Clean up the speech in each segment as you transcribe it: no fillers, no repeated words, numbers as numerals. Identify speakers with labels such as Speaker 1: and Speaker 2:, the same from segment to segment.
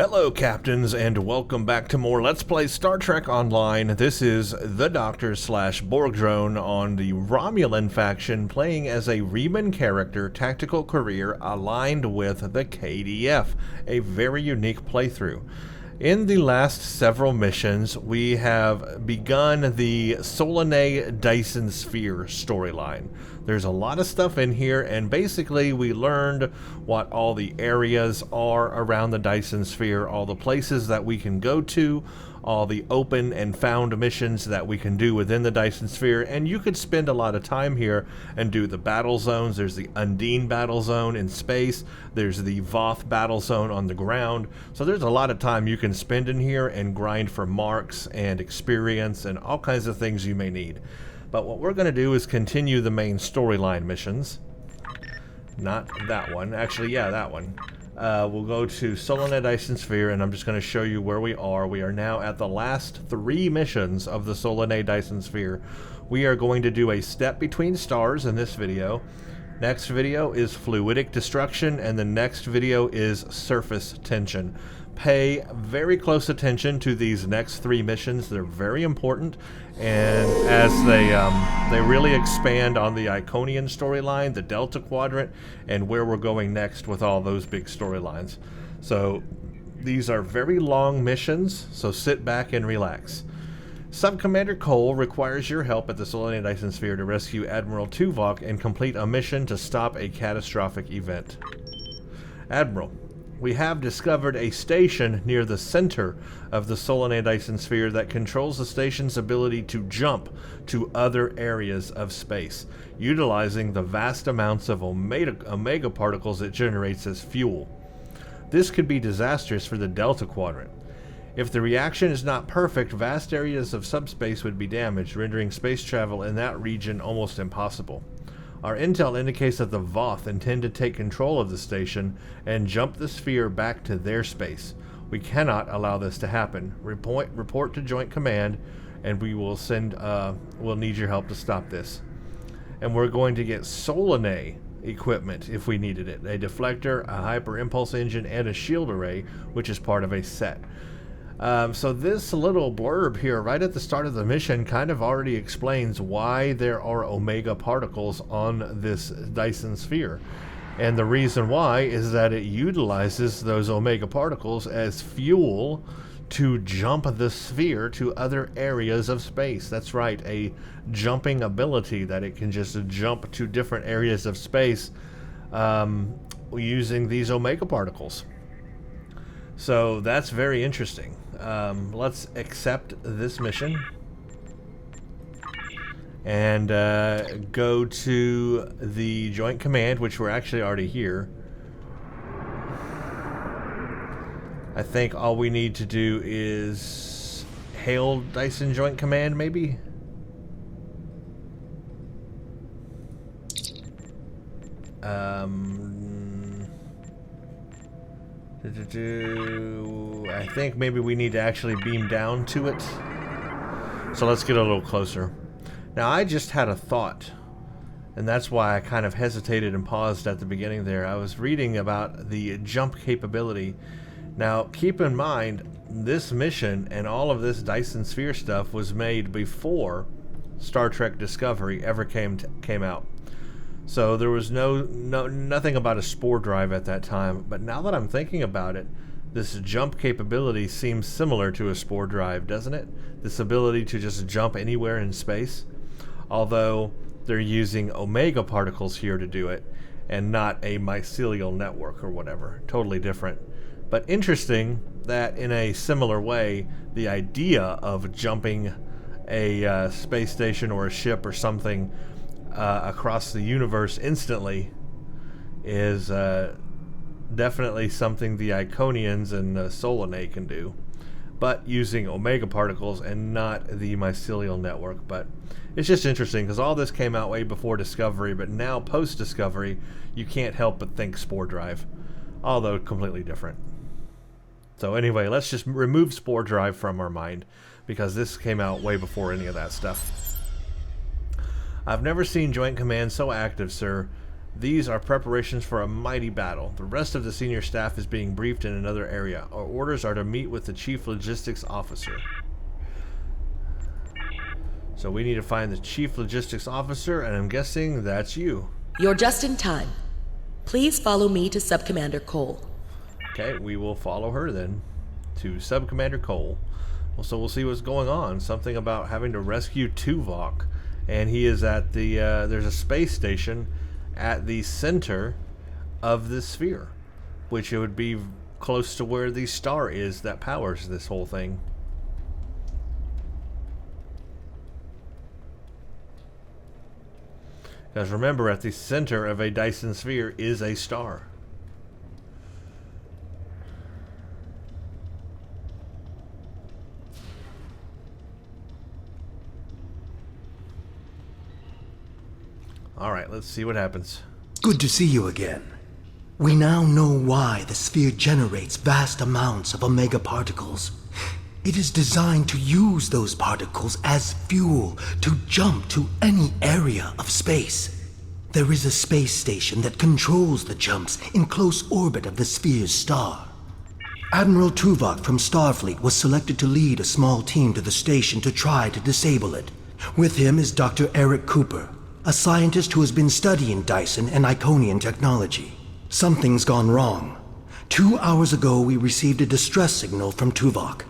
Speaker 1: Hello, Captains, and welcome back to more Let's Play Star Trek Online. This is the Doctor / Borg drone on the Romulan Faction, playing as a Reman character, tactical career aligned with the KDF. A very unique playthrough. In the last several missions, we have begun the Solanae Dyson Sphere storyline. There's a lot of stuff in here, and basically we learned what all the areas are around the Dyson Sphere, all the places that we can go to, all the open and found missions that we can do within the Dyson Sphere, and you could spend a lot of time here and do the battle zones. There's the Undine battle zone in space, there's the Voth battle zone on the ground, so there's a lot of time you can spend in here and grind for marks and experience and all kinds of things you may need. But what we're going to do is continue the main storyline missions. Not that one. Actually, yeah, that one. We'll go to Solanae Dyson Sphere, and I'm just going to show you where we are. We are now at the last 3 missions of the Solanae Dyson Sphere. We are going to do a step between stars in this video. Next video is fluidic destruction, and the next video is surface tension. Pay very close attention to these next 3 missions. They're very important, and as they really expand on the Iconian storyline, the Delta Quadrant, and where we're going next with all those big storylines. So these are very long missions, so sit back and relax. Sub-Commander Cole requires your help at the Solanae Dyson Sphere to rescue Admiral Tuvok and complete a mission to stop a catastrophic event. Admiral, we have discovered a station near the center of the Solanae Dyson Sphere that controls the station's ability to jump to other areas of space, utilizing the vast amounts of omega particles it generates as fuel. This could be disastrous for the Delta Quadrant. If the reaction is not perfect, vast areas of subspace would be damaged, rendering space travel in that region almost impossible. Our intel indicates that the Voth intend to take control of the station and jump the sphere back to their space. We cannot allow this to happen. Report to Joint Command, and we will we'll need your help to stop this. And we're going to get Solanae equipment if we needed it. A deflector, a hyper impulse engine, and a shield array, which is part of a set. So this little blurb here right at the start of the mission kind of already explains why there are omega particles on this Dyson Sphere. And the reason why is that it utilizes those omega particles as fuel to jump the sphere to other areas of space. That's right, a jumping ability that it can just jump to different areas of space using these omega particles. So that's very interesting. Let's accept this mission and go to the Joint Command, which we're actually already here. I think all we need to do is hail Dyson Joint Command, maybe? I think maybe we need to actually beam down to it. So let's get a little closer. Now, I just had a thought, and that's why I kind of hesitated and paused at the beginning there. I was reading about the jump capability. Now, keep in mind, this mission and all of this Dyson Sphere stuff was made before Star Trek Discovery ever came out. So there was nothing about a spore drive at that time. But now that I'm thinking about it, this jump capability seems similar to a spore drive, doesn't it? This ability to just jump anywhere in space. Although they're using omega particles here to do it, and not a mycelial network or whatever. Totally different. But interesting that in a similar way, the idea of jumping a space station or a ship or something across the universe instantly is definitely something the Iconians and Solanae can do, but using omega particles and not the mycelial network. But it's just interesting because all this came out way before Discovery, but now post-Discovery you can't help but think spore drive, although completely different. So anyway, let's just remove spore drive from our mind because this came out way before any of that stuff. I've never seen Joint Command so active, sir. These are preparations for a mighty battle. The rest of the senior staff is being briefed in another area. Our orders are to meet with the Chief Logistics Officer. So we need to find the Chief Logistics Officer, and I'm guessing that's you.
Speaker 2: You're just in time. Please follow me to Sub-Commander Cole.
Speaker 1: Okay, we will follow her then to Sub-Commander Cole. Well, so we'll see what's going on. Something about having to rescue Tuvok. And he is at the, there's a space station at the center of the sphere, which it would be close to where the star is that powers this whole thing. Because remember, at the center of a Dyson sphere is a star. Alright, let's see what happens.
Speaker 3: Good to see you again. We now know why the sphere generates vast amounts of omega particles. It is designed to use those particles as fuel to jump to any area of space. There is a space station that controls the jumps in close orbit of the sphere's star. Admiral Tuvok from Starfleet was selected to lead a small team to the station to try to disable it. With him is Dr. Eric Cooper, a scientist who has been studying Dyson and Iconian technology. Something's gone wrong. 2 hours ago, we received a distress signal from Tuvok.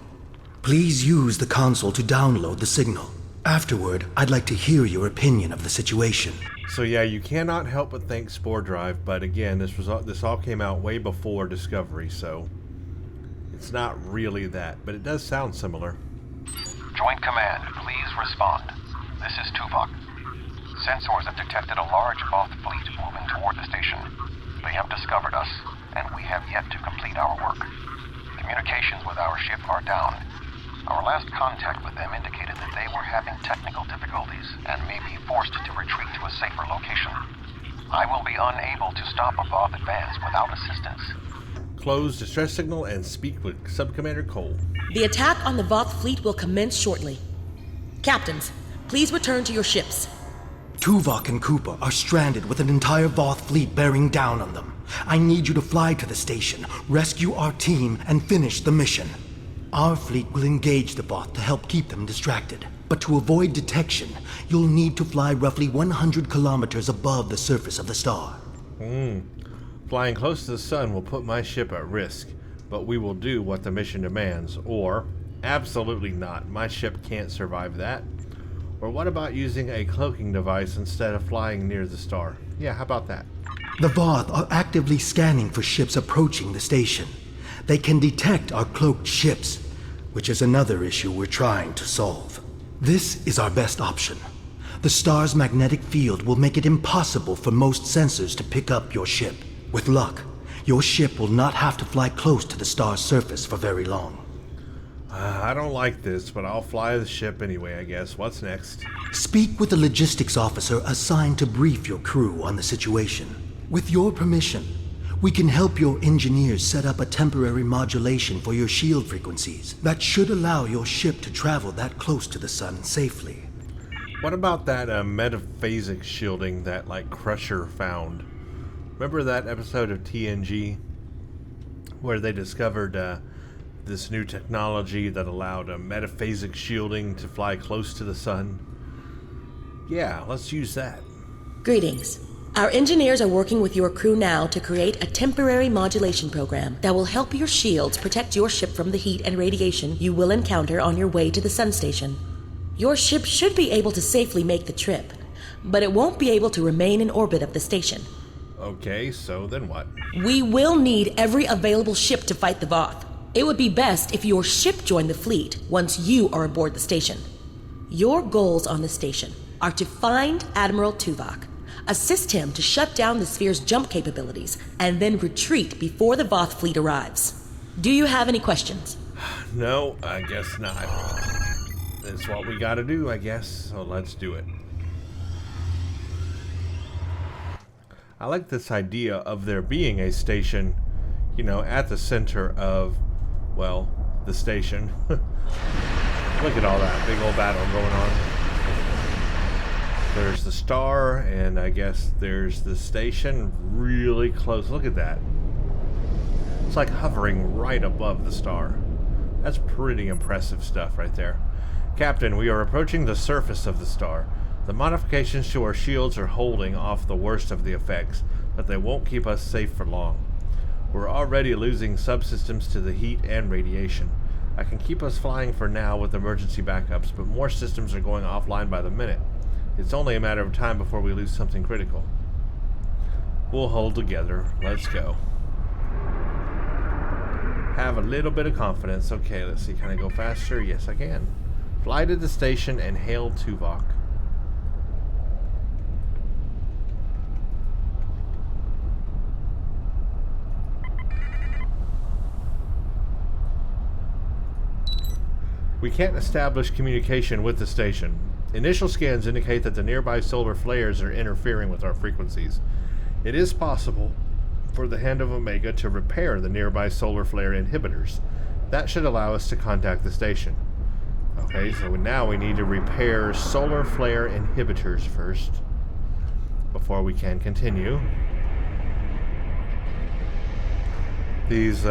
Speaker 3: Please use the console to download the signal. Afterward, I'd like to hear your opinion of the situation.
Speaker 1: So yeah, you cannot help but think Spore Drive, but again, this all came out way before Discovery, so it's not really that, but it does sound similar.
Speaker 4: Joint Command, please respond. This is Tuvok. Sensors have detected a large Voth fleet moving toward the station. They have discovered us, and we have yet to complete our work. Communications with our ship are down. Our last contact with them indicated that they were having technical difficulties and may be forced to retreat to a safer location. I will be unable to stop a Voth advance without assistance.
Speaker 1: Close distress signal and speak with Sub-Commander Cole.
Speaker 2: The attack on the Voth fleet will commence shortly. Captains, please return to your ships.
Speaker 3: Tuvok and Cooper are stranded with an entire Voth fleet bearing down on them. I need you to fly to the station, rescue our team, and finish the mission. Our fleet will engage the Voth to help keep them distracted. But to avoid detection, you'll need to fly roughly 100 kilometers above the surface of the star.
Speaker 1: Flying close to the sun will put my ship at risk, but we will do what the mission demands. Or, absolutely not, my ship can't survive that. Or what about using a cloaking device instead of flying near the star? Yeah, how about that?
Speaker 3: The Voth are actively scanning for ships approaching the station. They can detect our cloaked ships, which is another issue we're trying to solve. This is our best option. The star's magnetic field will make it impossible for most sensors to pick up your ship. With luck, your ship will not have to fly close to the star's surface for very long.
Speaker 1: I don't like this, but I'll fly the ship anyway, I guess. What's next?
Speaker 3: Speak with the logistics officer assigned to brief your crew on the situation. With your permission, we can help your engineers set up a temporary modulation for your shield frequencies that should allow your ship to travel that close to the sun safely.
Speaker 1: What about that metaphasic shielding that, like, Crusher found? Remember that episode of TNG where they discovered this new technology that allowed a metaphasic shielding to fly close to the sun? Yeah, let's use that.
Speaker 2: Greetings. Our engineers are working with your crew now to create a temporary modulation program that will help your shields protect your ship from the heat and radiation you will encounter on your way to the sun station. Your ship should be able to safely make the trip, but it won't be able to remain in orbit of the station.
Speaker 1: Okay, so then what?
Speaker 2: We will need every available ship to fight the Voth. It would be best if your ship joined the fleet once you are aboard the station. Your goals on the station are to find Admiral Tuvok, assist him to shut down the sphere's jump capabilities, and then retreat before the Voth fleet arrives. Do you have any questions?
Speaker 1: No, I guess not. That's what we gotta do, I guess, so let's do it. I like this idea of there being a station, you know, at the center of, well, the station. Look at all that big old battle going on. There's the star, and I guess there's the station really close. Look at that. It's like hovering right above the star. That's pretty impressive stuff right there. Captain, we are approaching the surface of the star. The modifications to our shields are holding off the worst of the effects, but they won't keep us safe for long. We're already losing subsystems to the heat and radiation. I can keep us flying for now with emergency backups, but more systems are going offline by the minute. It's only a matter of time before we lose something critical. We'll hold together. Let's go. Have a little bit of confidence. Okay, let's see. Can I go faster? Yes, I can. Fly to the station and hail Tuvok. We can't establish communication with the station. Initial scans indicate that the nearby solar flares are interfering with our frequencies. It is possible for the Hand of Omega to repair the nearby solar flare inhibitors. That should allow us to contact the station. Okay, so now we need to repair solar flare inhibitors first before we can continue. These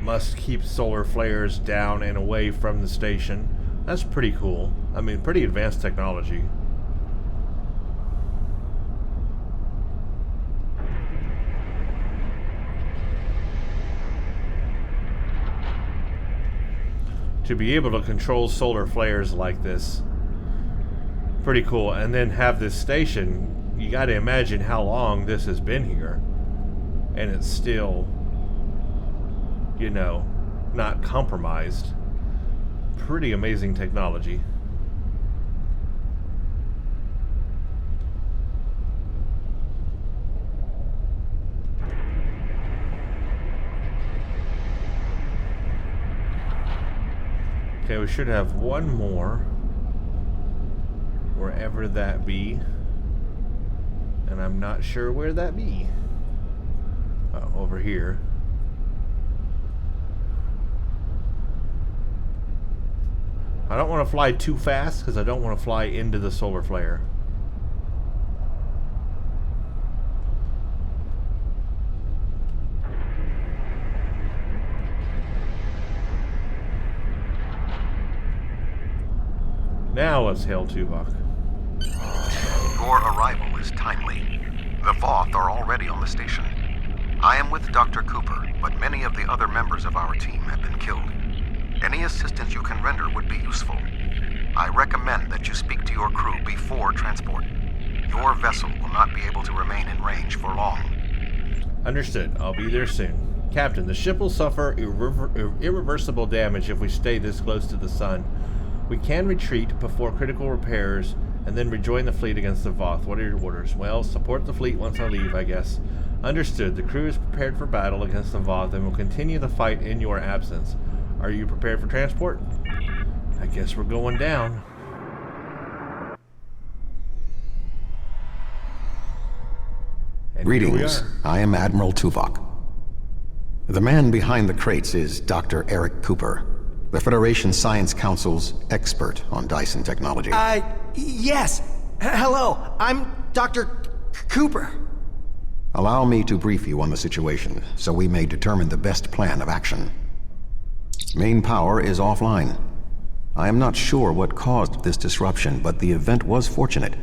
Speaker 1: must keep solar flares down and away from the station. That's pretty cool. I mean, pretty advanced technology. To be able to control solar flares like this, pretty cool. And then have this station, you got to imagine how long this has been here, and it's still, you know, not compromised. Pretty amazing technology. Okay, we should have one more, wherever that be, and I'm not sure where that be. Oh, over here. I don't want to fly too fast because I don't want to fly into the solar flare. Now let's hail Tuvok.
Speaker 4: Your arrival is timely. The Voth are already on the station. I am with Dr. Cooper, but many of the other members of our team have been killed. Any assistance you can render would be useful. I recommend that you speak to your crew before transport. Your vessel will not be able to remain in range for long.
Speaker 1: Understood. I'll be there soon. Captain, the ship will suffer irreversible damage if we stay this close to the sun. We can retreat before critical repairs and then rejoin the fleet against the Voth. What are your orders? Well, support the fleet once I leave, I guess. Understood. The crew is prepared for battle against the Voth and will continue the fight in your absence. Are you prepared for transport? I guess we're going down. And
Speaker 5: greetings. I am Admiral Tuvok. The man behind the crates is Dr. Eric Cooper, the Federation Science Council's expert on Dyson technology.
Speaker 3: Yes. Hello, I'm Dr. Cooper.
Speaker 5: Allow me to brief you on the situation, so we may determine the best plan of action. Main power is offline. I am not sure what caused this disruption, but the event was fortunate.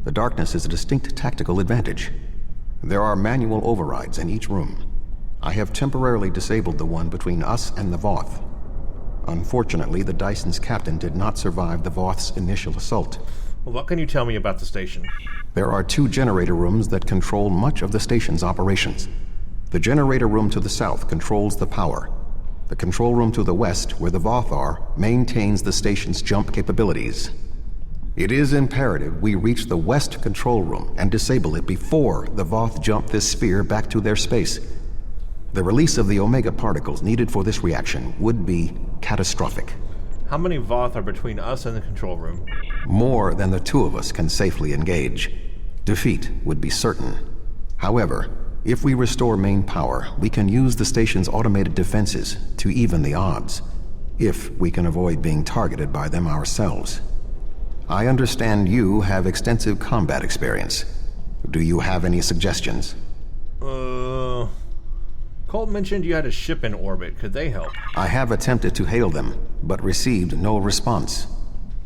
Speaker 5: The darkness is a distinct tactical advantage. There are manual overrides in each room. I have temporarily disabled the one between us and the Voth. Unfortunately, the Dyson's captain did not survive the Voth's initial assault.
Speaker 1: Well, what can you tell me about the station?
Speaker 5: There are 2 generator rooms that control much of the station's operations. The generator room to the south controls the power. The control room to the west, where the Voth are, maintains the station's jump capabilities. It is imperative we reach the west control room and disable it before the Voth jump this sphere back to their space. The release of the Omega particles needed for this reaction would be catastrophic.
Speaker 1: How many Voth are between us and the control room?
Speaker 5: More than the 2 of us can safely engage. Defeat would be certain. However, if we restore main power, we can use the station's automated defenses to even the odds, if we can avoid being targeted by them ourselves. I understand you have extensive combat experience. Do you have any suggestions?
Speaker 1: Colt mentioned you had a ship in orbit. Could they help?
Speaker 5: I have attempted to hail them, but received no response.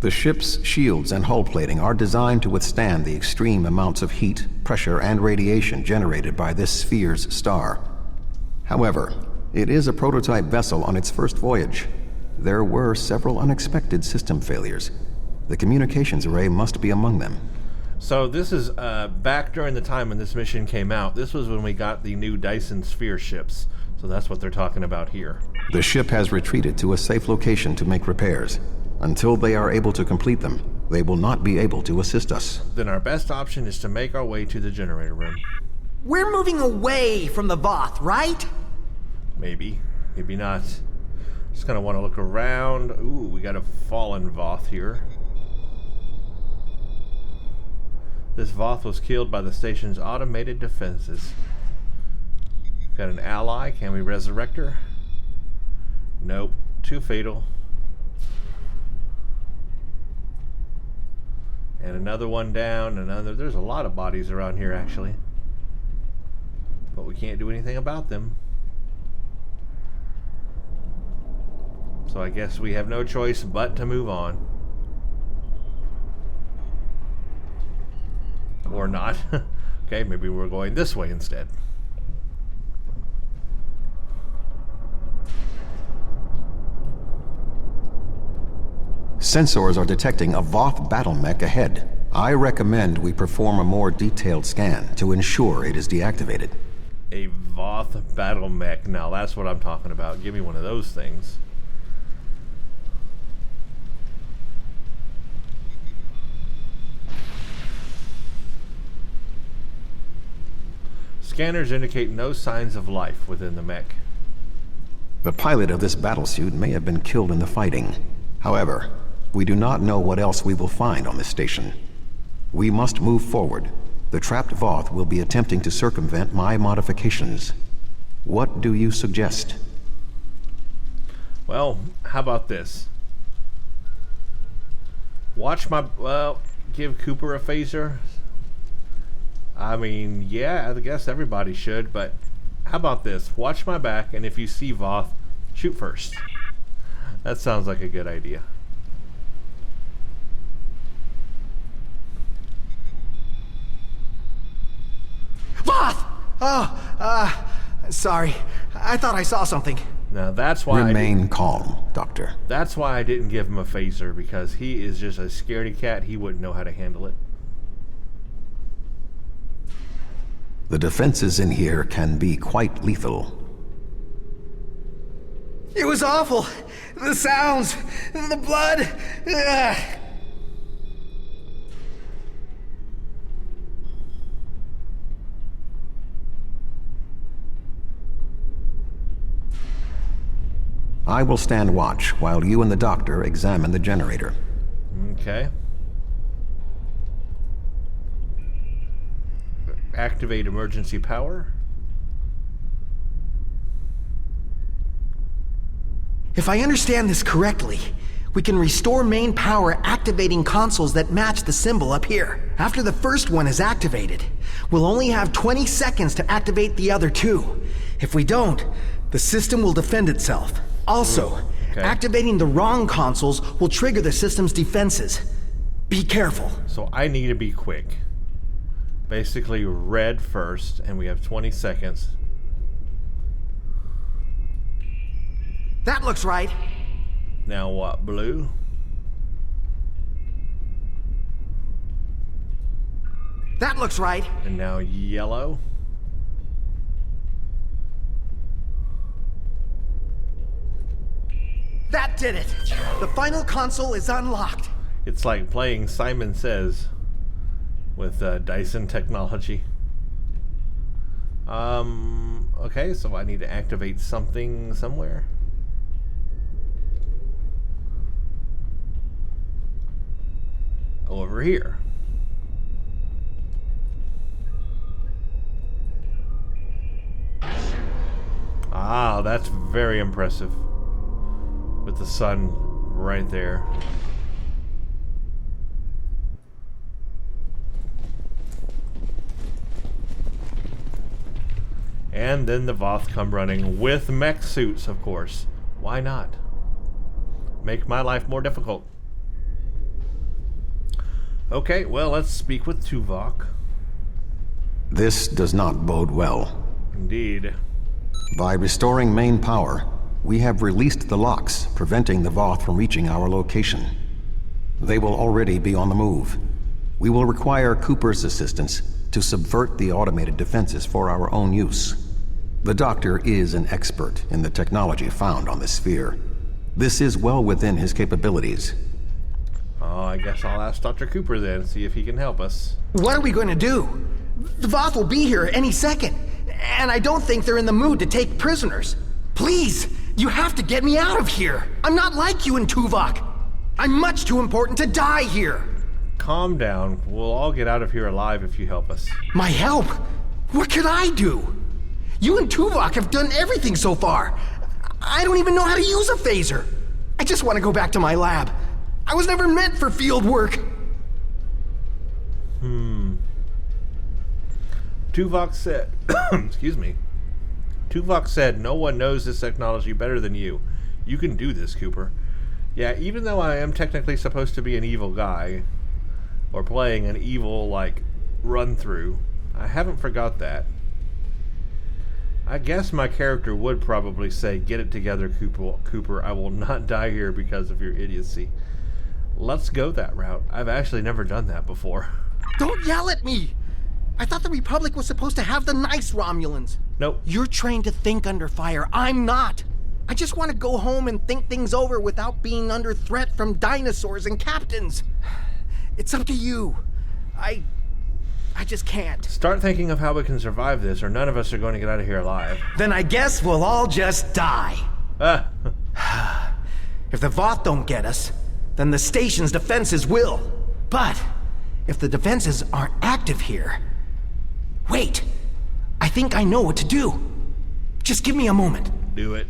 Speaker 5: The ship's shields and hull plating are designed to withstand the extreme amounts of heat, pressure, and radiation generated by this sphere's star. However, it is a prototype vessel on its first voyage. There were several unexpected system failures. The communications array must be among them.
Speaker 1: So this is back during the time when this mission came out. This was when we got the new Dyson Sphere ships. So that's what they're talking about here.
Speaker 5: The ship has retreated to a safe location to make repairs. Until they are able to complete them, they will not be able to assist us.
Speaker 1: Then our best option is to make our way to the generator room.
Speaker 6: We're moving away from the Voth, right?
Speaker 1: Maybe. Maybe not. Just kind of want to look around. Ooh, we got a fallen Voth here. This Voth was killed by the station's automated defenses. Got an ally. Can we resurrect her? Nope. Too fatal. And another one down. Another. There's a lot of bodies around here, actually. But we can't do anything about them. So I guess we have no choice but to move on. Or not. Okay, maybe we're going this way instead.
Speaker 5: Sensors are detecting a Voth battle mech ahead. I recommend we perform a more detailed scan to ensure it is deactivated.
Speaker 1: A Voth battle mech. Now that's what I'm talking about. Give me one of those things. Scanners indicate no signs of life within the mech.
Speaker 5: The pilot of this battlesuit may have been killed in the fighting. However, we do not know what else we will find on this station. We must move forward. The trapped Voth will be attempting to circumvent my modifications. What do you suggest?
Speaker 1: Well, how about this? Give Cooper a phaser. I mean, yeah, I guess everybody should, but how about this? Watch my back, and if you see Voth, shoot first. That sounds like a good idea.
Speaker 6: Voth! Oh, sorry. I thought I saw something.
Speaker 1: Now that's why
Speaker 5: Remain calm, Doctor.
Speaker 1: that's why I didn't give him a phaser, because he is just a scaredy cat. He wouldn't know how to handle it.
Speaker 5: The defenses in here can be quite lethal.
Speaker 6: It was awful. The sounds, the blood. Ugh.
Speaker 5: I will stand watch while you and the doctor examine the generator.
Speaker 1: Okay. Activate emergency power.
Speaker 6: If I understand this correctly, we can restore main power activating consoles that match the symbol up here. After the first one is activated, we'll only have 20 seconds to activate the other two. If we don't, the system will defend itself. Also,
Speaker 1: okay.
Speaker 6: Activating the wrong consoles will trigger the system's defenses. Be careful.
Speaker 1: So I need to be quick. Basically red first, and we have 20 seconds.
Speaker 6: That looks right.
Speaker 1: Now what, blue?
Speaker 6: That looks right.
Speaker 1: And now yellow.
Speaker 6: That did it. The final console is unlocked.
Speaker 1: It's like playing Simon Says with Dyson technology. Okay, so I need to activate something somewhere. Over here. Ah, that's very impressive. With the sun right there. And then the Voth come running with mech suits, of course. Why not? Make my life more difficult. Okay, well, let's speak with Tuvok.
Speaker 5: This does not bode well.
Speaker 1: Indeed.
Speaker 5: By restoring main power, we have released the locks, preventing the Voth from reaching our location. They will already be on the move. We will require Cooper's assistance to subvert the automated defenses for our own use. The Doctor is an expert in the technology found on the sphere. This is well within his capabilities.
Speaker 1: Oh, I guess I'll ask Dr. Cooper then, see if he can help us.
Speaker 6: What are we going to do? The Voth will be here any second, and I don't think they're in the mood to take prisoners. Please, you have to get me out of here. I'm not like you and Tuvok. I'm much too important to die here.
Speaker 1: Calm down. We'll all get out of here alive if you help us.
Speaker 6: My help? What could I do? You and Tuvok have done everything so far. I don't even know how to use a phaser. I just want to go back to my lab. I was never meant for field work.
Speaker 1: Tuvok said, excuse me. Tuvok said, no one knows this technology better than you. You can do this, Cooper. Yeah, even though I am technically supposed to be an evil guy, or playing an evil, run-through, I haven't forgot that. I guess my character would probably say, get it together, Cooper. I will not die here because of your idiocy. Let's go that route. I've actually never done that before.
Speaker 6: Don't yell at me! I thought the Republic was supposed to have the nice Romulans.
Speaker 1: Nope.
Speaker 6: You're trained to think under fire. I'm not. I just want to go home and think things over without being under threat from dinosaurs and captains. It's up to you. I just can't.
Speaker 1: Start thinking of how we can survive this, or none of us are going to get out of here alive.
Speaker 6: Then I guess we'll all just die. If the Voth don't get us, then the station's defenses will. But if the defenses aren't active here... Wait! I think I know what to do. Just give me a moment.
Speaker 1: Do it.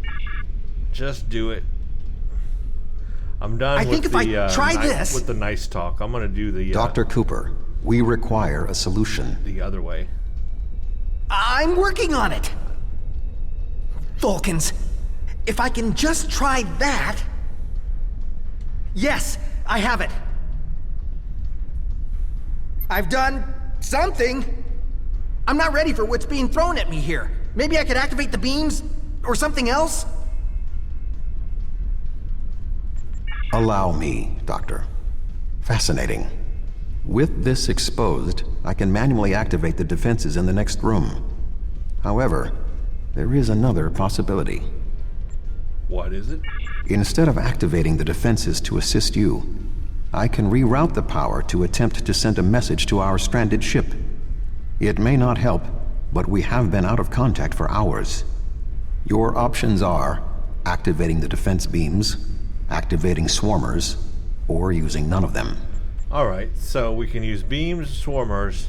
Speaker 1: Just do it. I'm done
Speaker 6: I think if I try this...
Speaker 1: with the nice talk. I'm going to do the...
Speaker 5: Dr. Cooper, we require a solution.
Speaker 1: The other way.
Speaker 6: I'm working on it. Vulcans, if I can just try that... Yes, I have it. I've done something. I'm not ready for what's being thrown at me here. Maybe I could activate the beams or something else?
Speaker 5: Allow me, Doctor. Fascinating. With this exposed, I can manually activate the defenses in the next room. However, there is another possibility.
Speaker 1: What is it?
Speaker 5: Instead of activating the defenses to assist you, I can reroute the power to attempt to send a message to our stranded ship. It may not help, but we have been out of contact for hours. Your options are activating the defense beams, activating swarmers, or using none of them.
Speaker 1: Alright, so we can use beams, swarmers,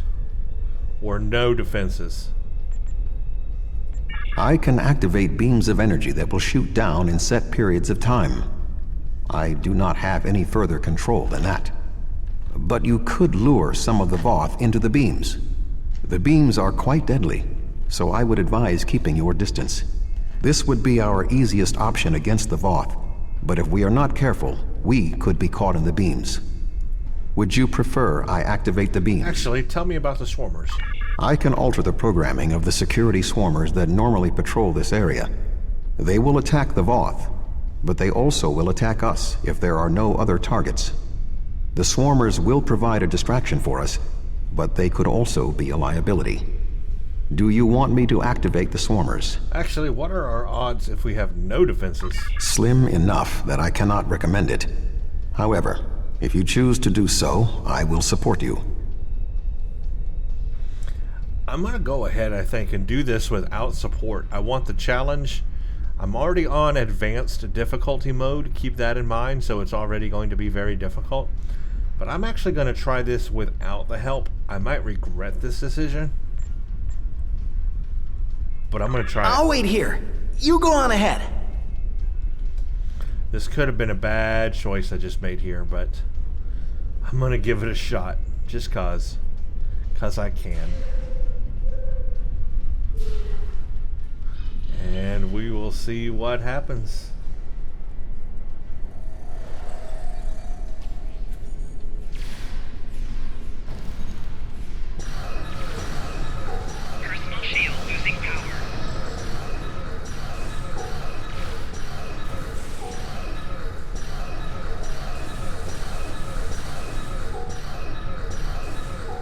Speaker 1: or no defenses.
Speaker 5: I can activate beams of energy that will shoot down in set periods of time. I do not have any further control than that. But you could lure some of the Voth into the beams. The beams are quite deadly, so I would advise keeping your distance. This would be our easiest option against the Voth, but if we are not careful, we could be caught in the beams. Would you prefer I activate the beams?
Speaker 1: Actually, tell me about the swarmers.
Speaker 5: I can alter the programming of the security swarmers that normally patrol this area. They will attack the Voth, but they also will attack us if there are no other targets. The swarmers will provide a distraction for us, but they could also be a liability. Do you want me to activate the swarmers?
Speaker 1: Actually, what are our odds if we have no defenses?
Speaker 5: Slim enough that I cannot recommend it. However, if you choose to do so, I will support you.
Speaker 1: I'm going to go ahead, I think, and do this without support. I want the challenge. I'm already on advanced difficulty mode. Keep that in mind, so it's already going to be very difficult. But I'm actually going to try this without the help. I might regret this decision, but I'm going to try it.
Speaker 6: I'll wait here. You go on ahead.
Speaker 1: This could have been a bad choice I just made here, but I'm going to give it a shot, just cause I can. And we will see what happens.
Speaker 7: Personal shield losing power.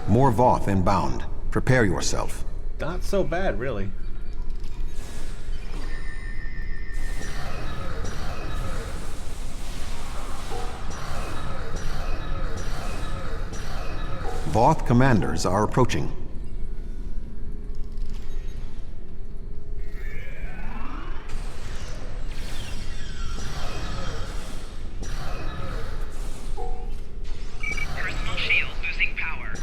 Speaker 5: More Voth inbound. Prepare yourself.
Speaker 1: Not so bad, really.
Speaker 5: Voth commanders are approaching.
Speaker 7: Personal shield losing power.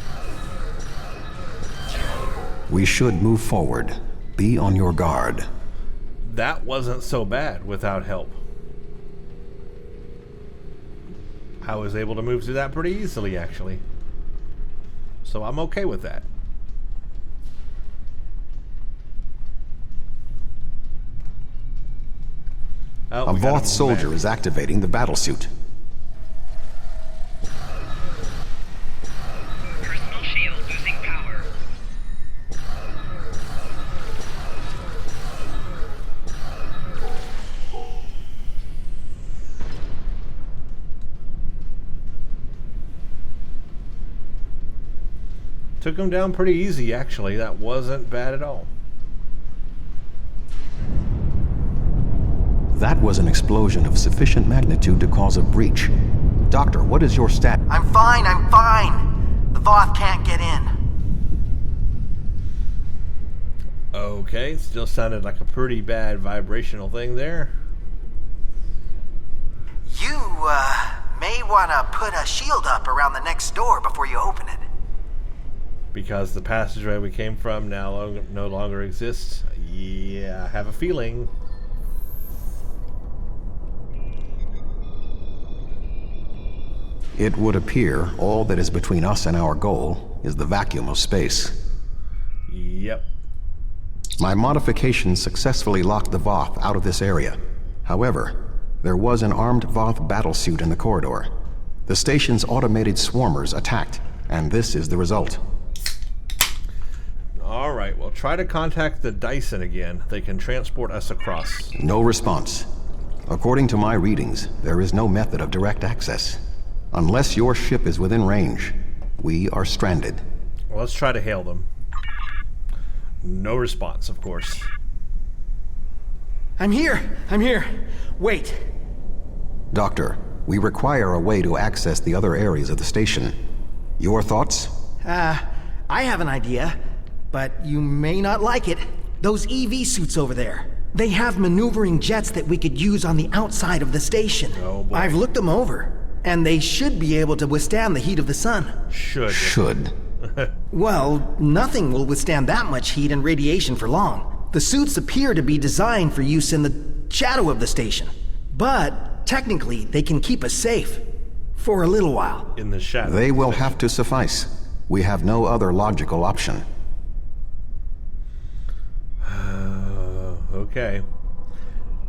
Speaker 5: We should move forward. Be on your guard.
Speaker 1: That wasn't so bad without help. I was able to move through that pretty easily, actually. So I'm okay with that. Oh,
Speaker 5: A
Speaker 1: we got
Speaker 5: Voth soldier
Speaker 1: back.
Speaker 5: is activating the battlesuit.
Speaker 7: Personal shield losing power.
Speaker 1: Took him down pretty easy, actually. That wasn't bad at all.
Speaker 5: That was an explosion of sufficient magnitude to cause a breach. Doctor, what is your stat?
Speaker 6: I'm fine, I'm fine. The Voth can't get in.
Speaker 1: Okay, still sounded like a pretty bad vibrational thing there.
Speaker 6: You, may wanna put a shield up around the next door before you open it.
Speaker 1: Because the passageway we came from now no longer exists. Yeah, I have a feeling.
Speaker 5: It would appear all that is between us and our goal is the vacuum of space.
Speaker 1: Yep.
Speaker 5: My modifications successfully locked the Voth out of this area. However, there was an armed Voth battlesuit in the corridor. The station's automated swarmers attacked, and this is the result.
Speaker 1: Alright, well, try to contact the Dyson again. They can transport us across.
Speaker 5: No response. According to my readings, there is no method of direct access. Unless your ship is within range, we are stranded.
Speaker 1: Well, let's try to hail them. No response, of course.
Speaker 6: I'm here. Wait.
Speaker 5: Doctor, we require a way to access the other areas of the station. Your thoughts?
Speaker 6: I have an idea, but you may not like it. Those EV suits over there. They have maneuvering jets that we could use on the outside of the station.
Speaker 1: Oh, boy.
Speaker 6: I've looked them over, and they should be able to withstand the heat of the sun.
Speaker 5: Should.
Speaker 6: Well, nothing will withstand that much heat and radiation for long. The suits appear to be designed for use in the shadow of the station. But, technically, they can keep us safe. For a little while.
Speaker 1: In the shadow.
Speaker 5: They will have to suffice. We have no other logical option.
Speaker 1: Okay.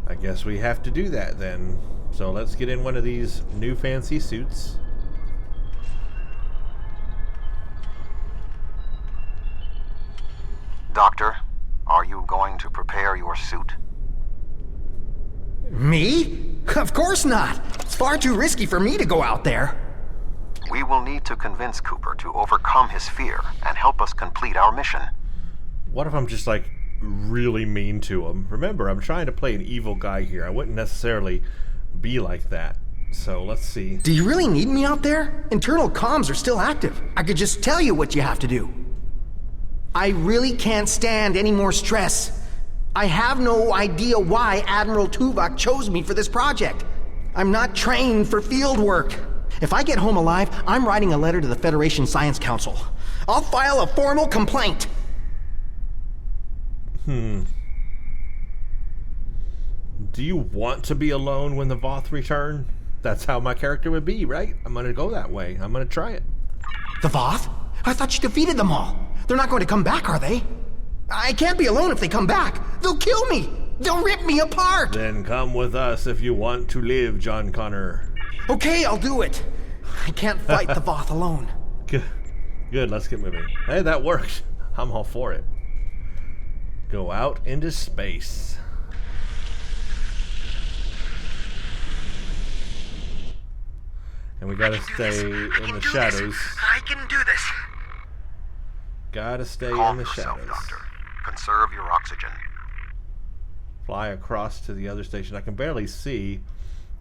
Speaker 1: I guess we have to do that then. So let's get in one of these new fancy suits.
Speaker 5: Doctor, are you going to prepare your suit?
Speaker 6: Me? Of course not. It's far too risky for me to go out there.
Speaker 5: We will need to convince Cooper to overcome his fear and help us complete our mission.
Speaker 1: What if I'm just like really mean to him? Remember, I'm trying to play an evil guy here. I wouldn't necessarily be like that. So let's see.
Speaker 6: Do you really need me out there? Internal comms are still active. I could just tell you what you have to do. I really can't stand any more stress. I have no idea why Admiral Tuvok chose me for this project. I'm not trained for field work. If I get home alive, I'm writing a letter to the Federation Science Council. I'll file a formal complaint.
Speaker 1: Do you want to be alone when the Voth return? That's how my character would be, right? I'm gonna go that way. I'm gonna try it.
Speaker 6: The Voth? I thought you defeated them all. They're not going to come back, are they? I can't be alone if they come back. They'll kill me. They'll rip me apart!
Speaker 1: Then come with us if you want to live, John Connor.
Speaker 6: Okay, I'll do it. I can't fight the Voth alone.
Speaker 1: Good, let's get moving. Hey, that worked. I'm all for it. Go out into space. And we gotta stay in the shadows.
Speaker 6: I can do this.
Speaker 1: Gotta stay
Speaker 5: Calm
Speaker 1: in the
Speaker 5: yourself,
Speaker 1: shadows.
Speaker 5: Doctor. Conserve your oxygen.
Speaker 1: Fly across to the other station. I can barely see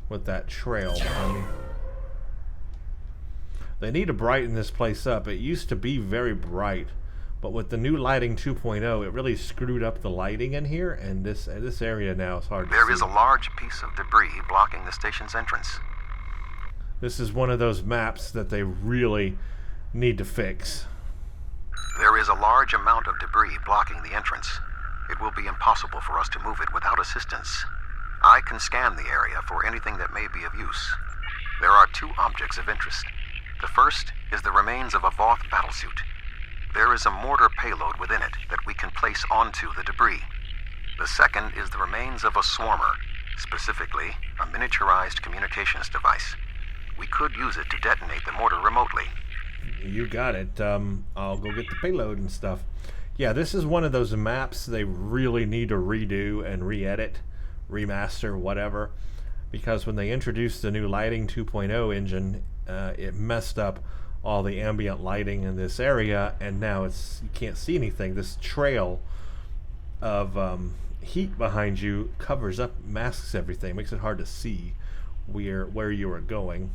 Speaker 1: with that trail behind me. They need to brighten this place up. It used to be very bright, but with the new lighting 2.0, it really screwed up the lighting in here, and this area now is hard to see.
Speaker 5: There is a large piece of debris blocking the station's entrance.
Speaker 1: This is one of those maps that they really need to fix.
Speaker 5: There is a large amount of debris blocking the entrance. It will be impossible for us to move it without assistance. I can scan the area for anything that may be of use. There are 2 objects of interest. The first is the remains of a Voth battlesuit. There is a mortar payload within it that we can place onto the debris. The second is the remains of a swarmer, specifically a miniaturized communications device. We could use it to detonate the mortar remotely.
Speaker 1: You got it. I'll go get the payload and stuff. Yeah, this is one of those maps they really need to redo and re-edit, remaster, whatever. Because when they introduced the new lighting 2.0 engine, it messed up all the ambient lighting in this area, and now you can't see anything. This trail of heat behind you covers up, masks everything, makes it hard to see where you are going.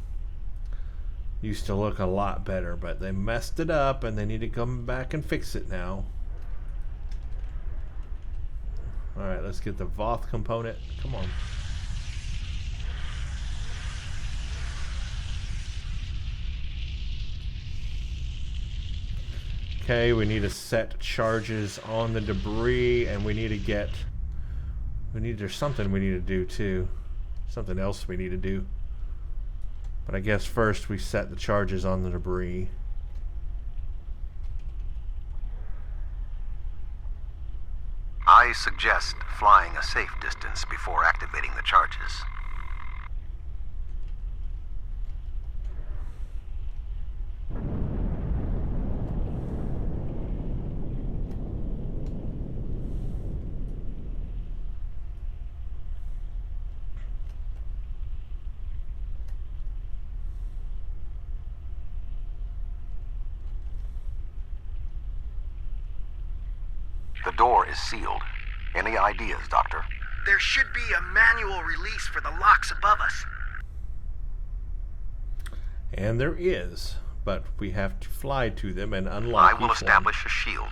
Speaker 1: Used to look a lot better, but they messed it up, and they need to come back and fix it now. Alright, let's get the Voth component. Come on. Okay, we need to set charges on the debris, and there's something we need to do too. Something else we need to do. But I guess first we set the charges on the debris.
Speaker 5: I suggest flying a safe distance before activating the charges. The door is sealed. Any ideas, Doctor?
Speaker 6: There should be a manual release for the locks above us.
Speaker 1: And there is, but we have to fly to them and unlock
Speaker 5: I will
Speaker 1: each one.
Speaker 5: establish a shield.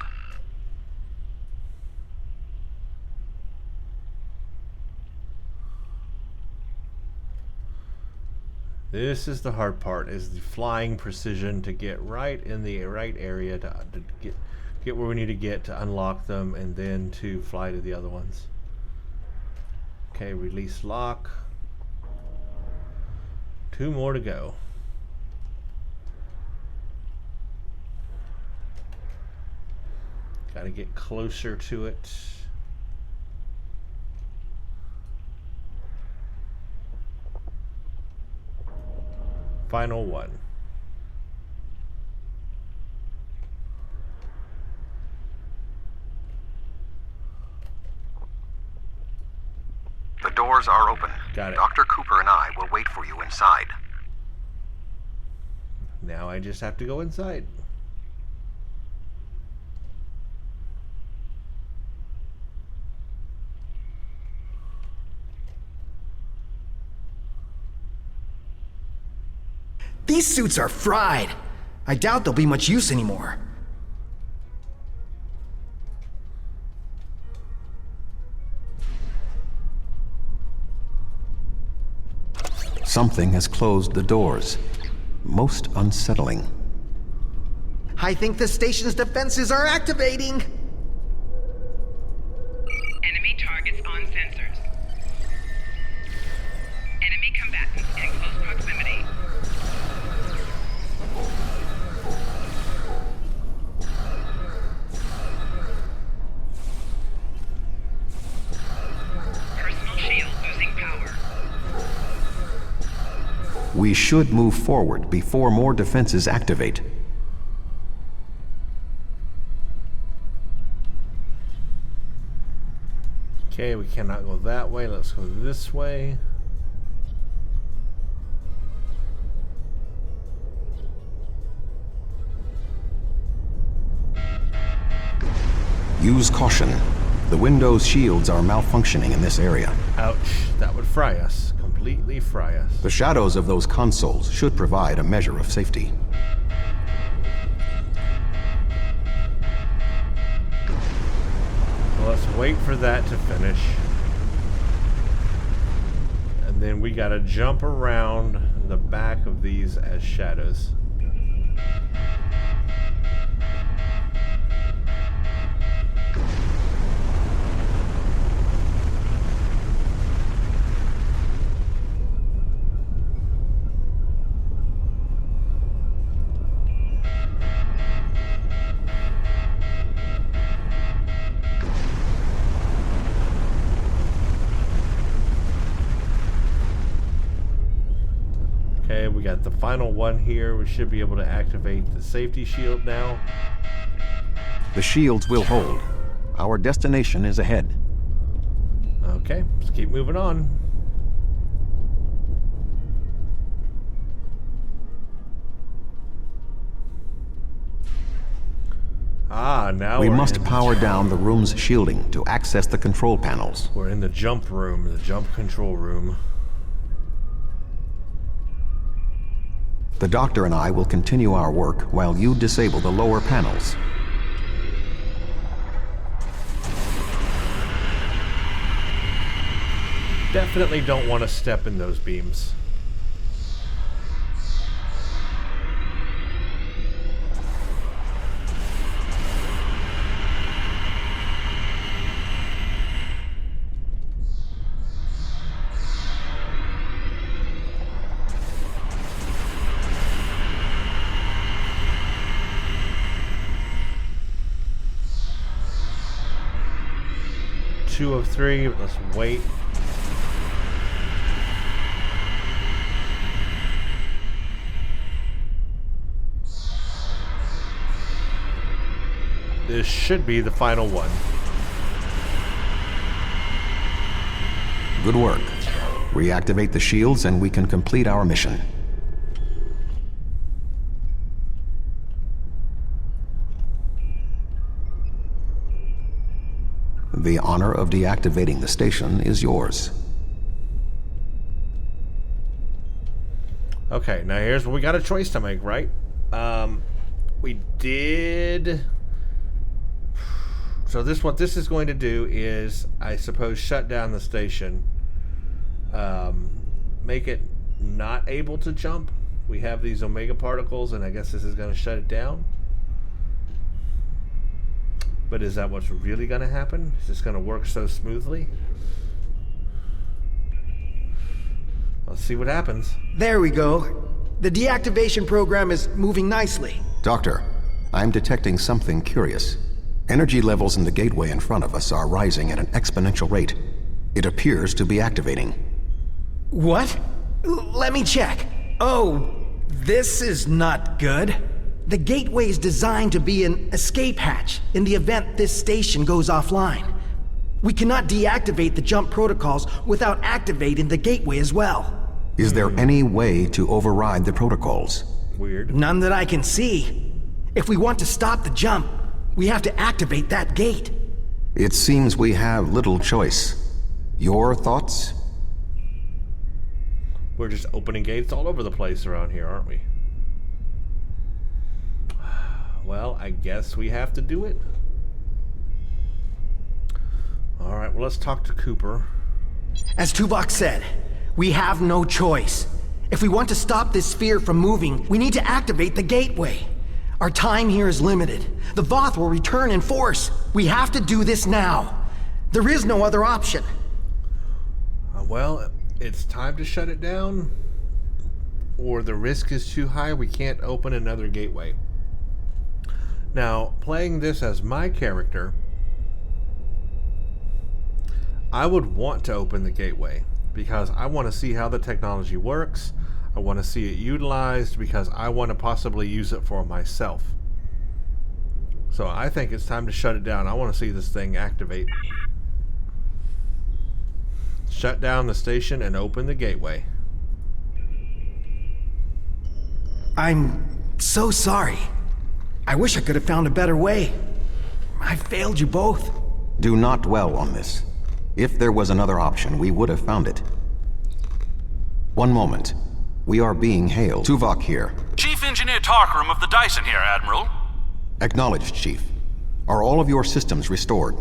Speaker 1: This is the hard part, is the flying precision to get right in the right area to get where we need to get to unlock them, and then to fly to the other ones. Okay, release lock. 2 more to go. Gotta get closer to it. Final one.
Speaker 5: The doors are open.
Speaker 1: Got it.
Speaker 5: Dr. Cooper and I will wait for you inside.
Speaker 1: Now I just have to go inside.
Speaker 6: These suits are fried. I doubt they'll be much use anymore.
Speaker 5: Something has closed the doors. Most unsettling.
Speaker 6: I think the station's defenses are activating.
Speaker 7: Enemy targets on sensors. Enemy combatants in close proximity.
Speaker 5: We should move forward before more defenses activate.
Speaker 1: Okay, we cannot go that way. Let's go this way.
Speaker 5: Use caution. The Window's shields are malfunctioning in this area.
Speaker 1: Ouch, that would fry us. Completely fry us.
Speaker 5: The shadows of those consoles should provide a measure of safety.
Speaker 1: Well, let's wait for that to finish. And then we gotta jump around the back of these as shadows. Okay, we got the final one here. We should be able to activate the safety shield now.
Speaker 5: The shields will hold. Our destination is ahead.
Speaker 1: Okay, let's keep moving on. Ah, now
Speaker 5: We
Speaker 1: we're
Speaker 5: must
Speaker 1: in-
Speaker 5: power down the room's shielding to access the control panels.
Speaker 1: We're in the jump room, the jump control room.
Speaker 5: The Doctor and I will continue our work while you disable the lower panels.
Speaker 1: Definitely don't want to step in those beams. Two of three, let's wait. This should be the final one.
Speaker 5: Good work. Reactivate the shields and we can complete our mission. The honor of deactivating the station is yours.
Speaker 1: Okay, now here's where we got a choice to make, right? We did... So what this is going to do is, I suppose, shut down the station. Make it not able to jump. We have these Omega particles, and I guess this is going to shut it down. But is that what's really going to happen? Is this going to work so smoothly? Let's see what happens.
Speaker 6: There we go. The deactivation program is moving nicely.
Speaker 5: Doctor, I'm detecting something curious. Energy levels in the gateway in front of us are rising at an exponential rate. It appears to be activating.
Speaker 6: What? Let me check. Oh, this is not good. The gateway is designed to be an escape hatch in the event this station goes offline. We cannot deactivate the jump protocols without activating the gateway as well.
Speaker 5: Is there any way to override the protocols?
Speaker 1: Weird.
Speaker 6: None that I can see. If we want to stop the jump, we have to activate that gate.
Speaker 5: It seems we have little choice. Your thoughts?
Speaker 1: We're just opening gates all over the place around here, aren't we? Well, I guess we have to do it. Alright, well, let's talk to Cooper.
Speaker 6: As Tuvok said, we have no choice. If we want to stop this sphere from moving, we need to activate the gateway. Our time here is limited. The Voth will return in force. We have to do this now. There is no other option.
Speaker 1: Well, it's time to shut it down, or the risk is too high. We can't open another gateway. Now, playing this as my character, I would want to open the gateway because I want to see how the technology works. I want to see it utilized because I want to possibly use it for myself. So I think it's time to shut it down. I want to see this thing activate. Shut down the station and open the gateway.
Speaker 6: I'm so sorry. I wish I could have found a better way. I failed you both.
Speaker 5: Do not dwell on this. If there was another option, we would have found it. One moment. We are being hailed. Tuvok here.
Speaker 8: Chief Engineer Tarkram of the Dyson here, Admiral.
Speaker 5: Acknowledged, Chief. Are all of your systems restored?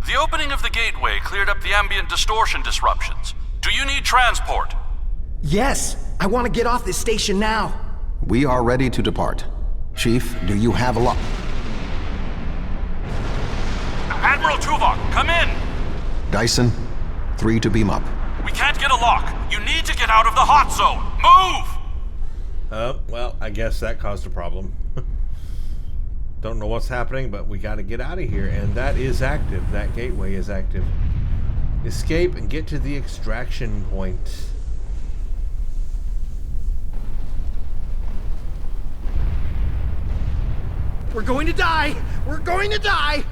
Speaker 8: The opening of the gateway cleared up the ambient distortion disruptions. Do you need transport?
Speaker 6: Yes, I want to get off this station now.
Speaker 5: We are ready to depart. Chief, do you have a lock?
Speaker 8: Admiral Tuvok, come in!
Speaker 5: Dyson, 3 to beam up.
Speaker 8: We can't get a lock. You need to get out of the hot zone. Move!
Speaker 1: Well, I guess that caused a problem. Don't know what's happening, but we got to get out of here, and that is active. That gateway is active. Escape and get to the extraction point.
Speaker 6: We're going to die! We're going to die!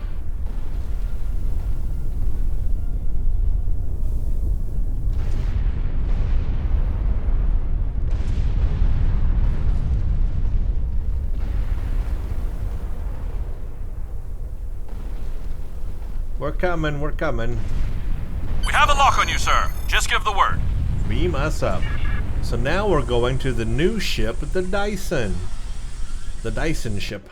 Speaker 1: We're coming, we're coming.
Speaker 8: We have a lock on you, sir. Just give the word.
Speaker 1: Beam us up. So now we're going to the new ship, the Dyson. The Dyson ship.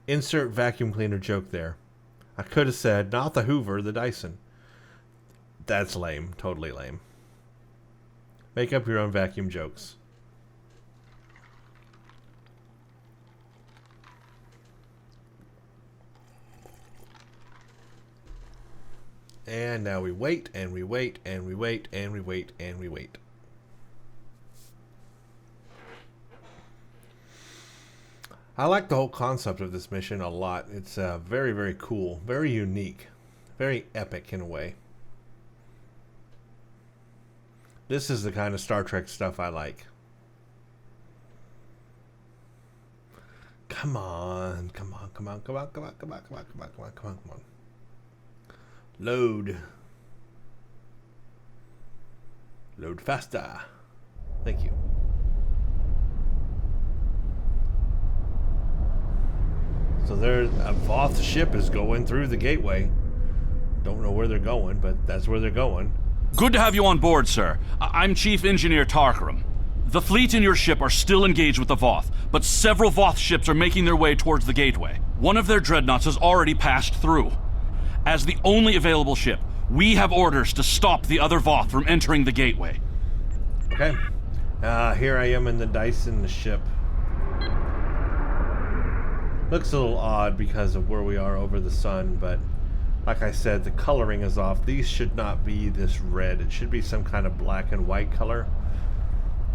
Speaker 1: Insert vacuum cleaner joke there. I could have said, not the Hoover, the Dyson. That's lame. Totally lame. Make up your own vacuum jokes. And now we wait, and we wait, and we wait, and we wait, and we wait. I like the whole concept of this mission a lot. It's very, very cool, very unique, very epic in a way. This is the kind of Star Trek stuff I like. Come on, come on, come on, come on, come on, come on, come on, come on, come on, come on, come on. Load. Load faster. Thank you. So there's a Voth ship is going through the gateway. Don't know where they're going, but that's where they're going.
Speaker 8: Good to have you on board, sir. I'm Chief Engineer Tarkram. The fleet and your ship are still engaged with the Voth, but several Voth ships are making their way towards the gateway. One of their dreadnoughts has already passed through. As the only available ship, we have orders to stop the other Voth from entering the gateway.
Speaker 1: Okay. Here I am in the Dyson ship. Looks a little odd because of where we are over the sun, but like I said, the coloring is off. These should not be this red. It should be some kind of black and white color.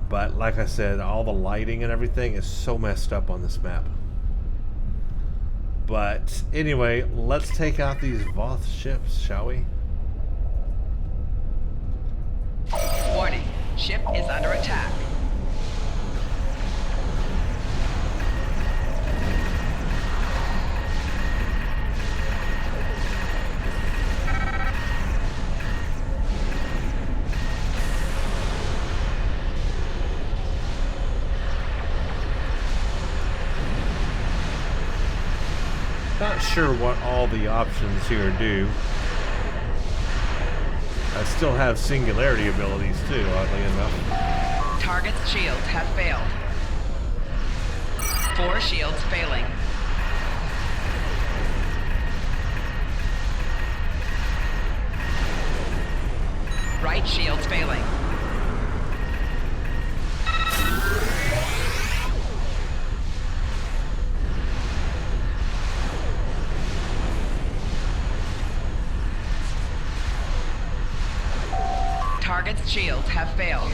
Speaker 1: But like I said, all the lighting and everything is so messed up on this map. But anyway, let's take out these Voth ships, shall we?
Speaker 7: Warning. Ship is under attack.
Speaker 1: Not sure what all the options here do. I still have singularity abilities too, oddly enough.
Speaker 7: Target's shields have failed. 4 shields failing. Right shields failing. Target's shields have failed.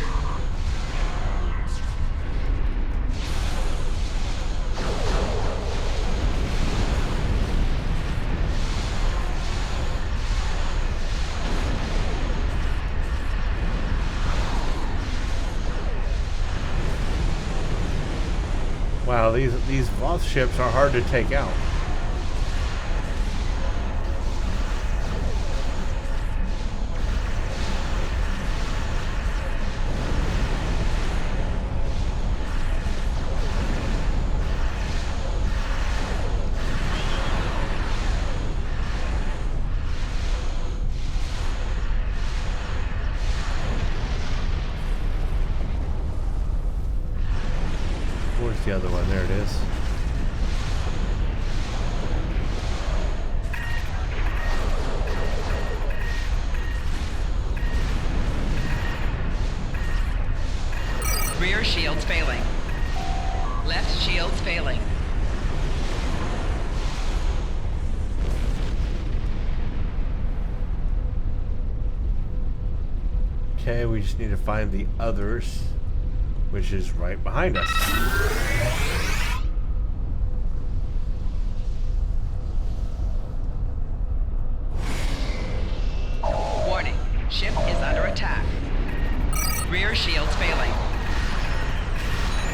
Speaker 1: Wow, these Voth ships are hard to take out. Where's the other one? There it is.
Speaker 7: Rear shields failing. Left shields failing.
Speaker 1: Okay, we just need to find the others, which is right behind us.
Speaker 7: Warning, ship is under attack. Rear shields failing.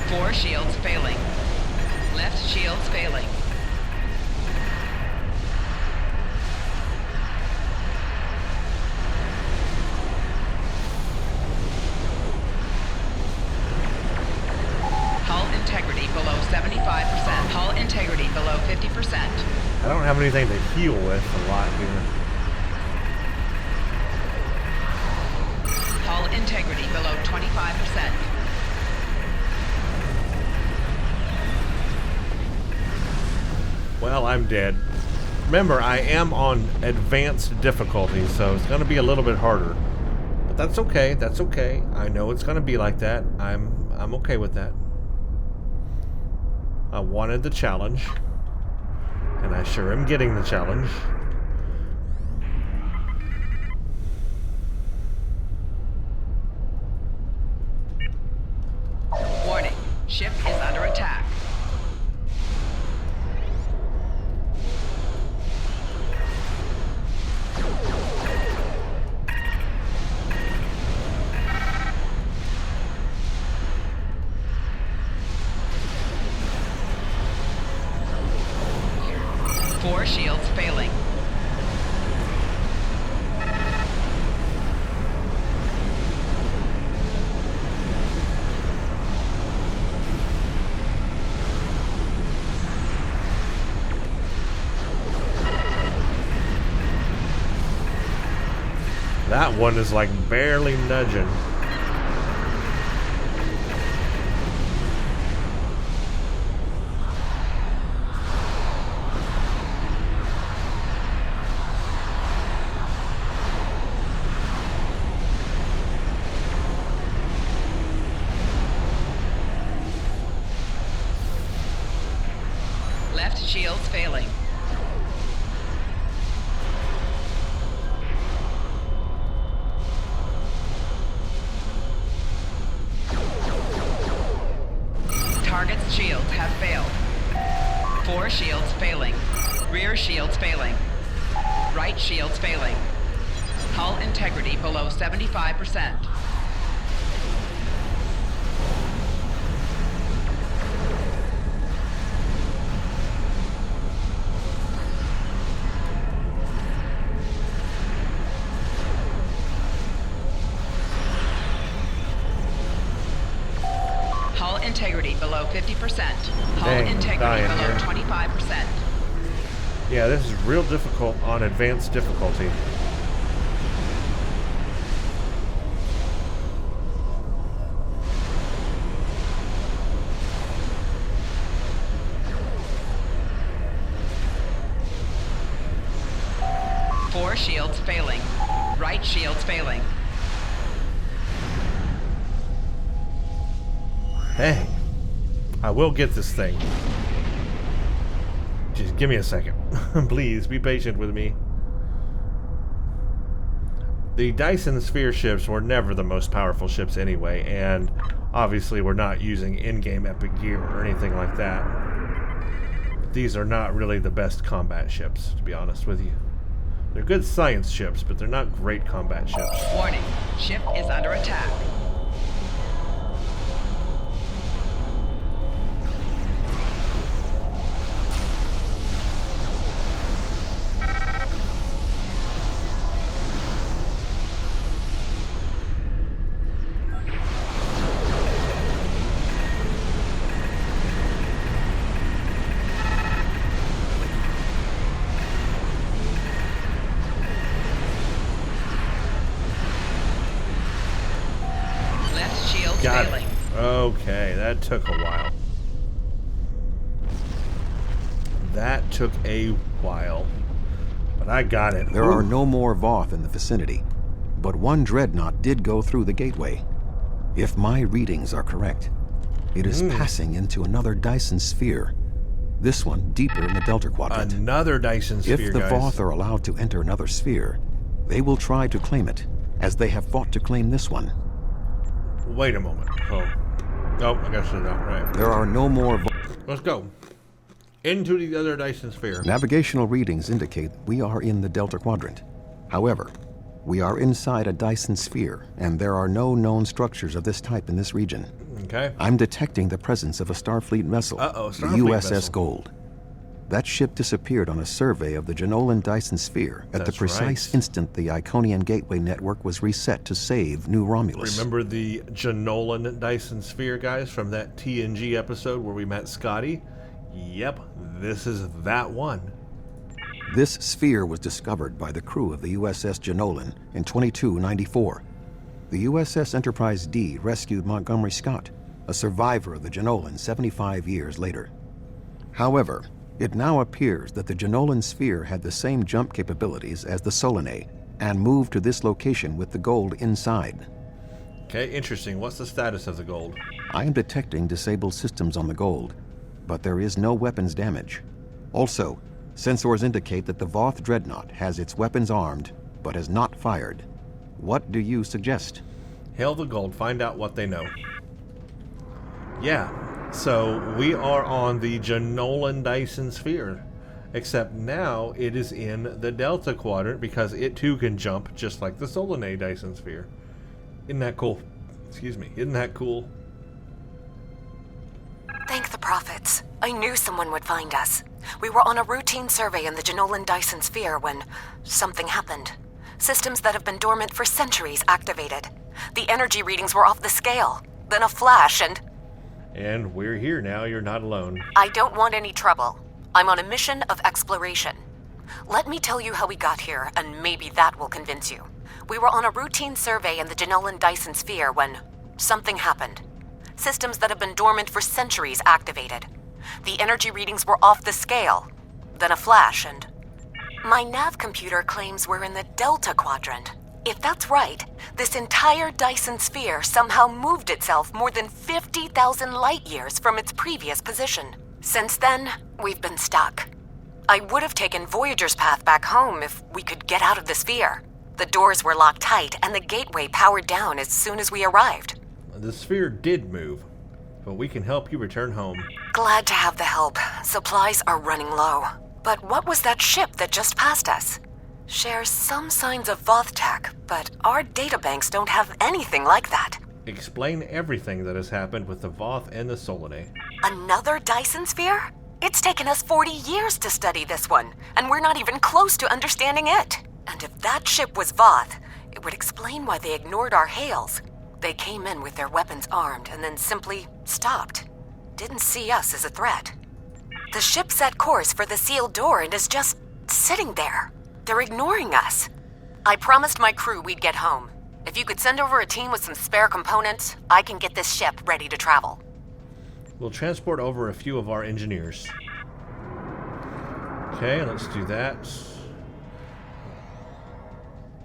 Speaker 7: 4 shields failing. Left shields failing. Hull integrity below 75%. Hull integrity below 50%.
Speaker 1: I don't have anything to heal with a lot here.
Speaker 7: Hull integrity below 25%.
Speaker 1: Well, I'm dead. Remember, I am on advanced difficulty, so it's going to be a little bit harder. But that's okay. That's okay. I know it's going to be like that. I'm okay with that. I wanted the challenge, and I sure am getting the challenge.
Speaker 7: Warning, ship is under attack. Four shields failing.
Speaker 1: That one is like barely nudging.
Speaker 7: Left shields failing. Target's shields have failed. 4 shields failing. Rear shields failing. Right shields failing. Hull integrity below 75%. Hull integrity below 50%. Hull
Speaker 1: Dang, I'm
Speaker 7: integrity
Speaker 1: dying
Speaker 7: below
Speaker 1: here.
Speaker 7: 25%.
Speaker 1: Yeah, this is real difficult on advanced difficulty.
Speaker 7: Four shields failing. Right shields failing.
Speaker 1: Hey, I will get this thing. Just give me a second. Please, be patient with me. The Dyson Sphere ships were never the most powerful ships anyway, and obviously we're not using in-game epic gear or anything like that. These are not really the best combat ships, to be honest with you. They're good science ships, but they're not great combat ships.
Speaker 7: Warning, ship is under attack.
Speaker 1: Okay, that took a while. That took a while. But I got it.
Speaker 5: There are no more Voth in the vicinity, but one dreadnought did go through the gateway. If my readings are correct, it is passing into another Dyson sphere. This one deeper in the Delta Quadrant.
Speaker 1: Another Dyson sphere,
Speaker 5: If the
Speaker 1: guys.
Speaker 5: Voth are allowed to enter another sphere, they will try to claim it, as they have fought to claim this one.
Speaker 1: Wait a moment. Oh, I guess it's not right.
Speaker 5: There are no more
Speaker 1: Let's go. Into the other Dyson sphere.
Speaker 5: Navigational readings indicate we are in the Delta Quadrant. However, we are inside a Dyson sphere, and there are no known structures of this type in this region.
Speaker 1: Okay.
Speaker 5: I'm detecting the presence of a Starfleet vessel, the
Speaker 1: Starfleet
Speaker 5: USS
Speaker 1: vessel.
Speaker 5: Gold. That ship disappeared on a survey of the Janolan Dyson sphere at the
Speaker 1: That's
Speaker 5: precise
Speaker 1: right.
Speaker 5: instant the Iconian Gateway network was reset to save New Romulus.
Speaker 1: Remember the Janolan Dyson sphere, guys, from that TNG episode where we met Scotty? Yep, this is that one.
Speaker 5: This sphere was discovered by the crew of the USS Janolan in 2294. The USS Enterprise D rescued Montgomery Scott, a survivor of the Janolan 75 years later. However, it now appears that the Janolan sphere had the same jump capabilities as the Solanae and moved to this location with the gold inside.
Speaker 1: Okay, interesting. What's the status of the gold?
Speaker 5: I am detecting disabled systems on the gold, but there is no weapons damage. Also, sensors indicate that the Voth Dreadnought has its weapons armed, but has not fired. What do you suggest?
Speaker 1: Hail the gold, find out what they know. Yeah, so we are on the Janolan Dyson sphere, except now it is in the Delta Quadrant because it too can jump just like the Solanae Dyson sphere. Isn't that cool? Excuse me, isn't that cool?
Speaker 9: Thank the prophets. I knew someone would find us. We were on a routine survey in the Janolan Dyson sphere when something happened. Systems that have been dormant for centuries activated. The energy readings were off the scale. Then a flash
Speaker 1: And we're here now, you're not alone.
Speaker 9: I don't want any trouble. I'm on a mission of exploration. Let me tell you how we got here, and maybe that will convince you. We were on a routine survey in the Janolan Dyson sphere when something happened. Systems that have been dormant for centuries activated. The energy readings were off the scale. Then a flash my nav computer claims we're in the Delta Quadrant. If that's right, this entire Dyson sphere somehow moved itself more than 50,000 light years from its previous position. Since then, we've been stuck. I would have taken Voyager's path back home if we could get out of the sphere. The doors were locked tight and the gateway powered down as soon as we arrived.
Speaker 1: The sphere did move, but we can help you return home.
Speaker 9: Glad to have the help. Supplies are running low. But what was that ship that just passed us? Shares some signs of Voth tech, but our databanks don't have anything like that.
Speaker 1: Explain everything that has happened with the Voth and the Solanae.
Speaker 9: Another Dyson sphere? It's taken us 40 years to study this one, and we're not even close to understanding it. And if that ship was Voth, it would explain why they ignored our hails. They came in with their weapons armed and then simply stopped. Didn't see us as a threat. The ship set course for the sealed door and is just sitting there. They're ignoring us. I promised my crew we'd get home. If you could send over a team with some spare components, I can get this ship ready to travel.
Speaker 1: We'll transport over a few of our engineers. Okay, let's do that.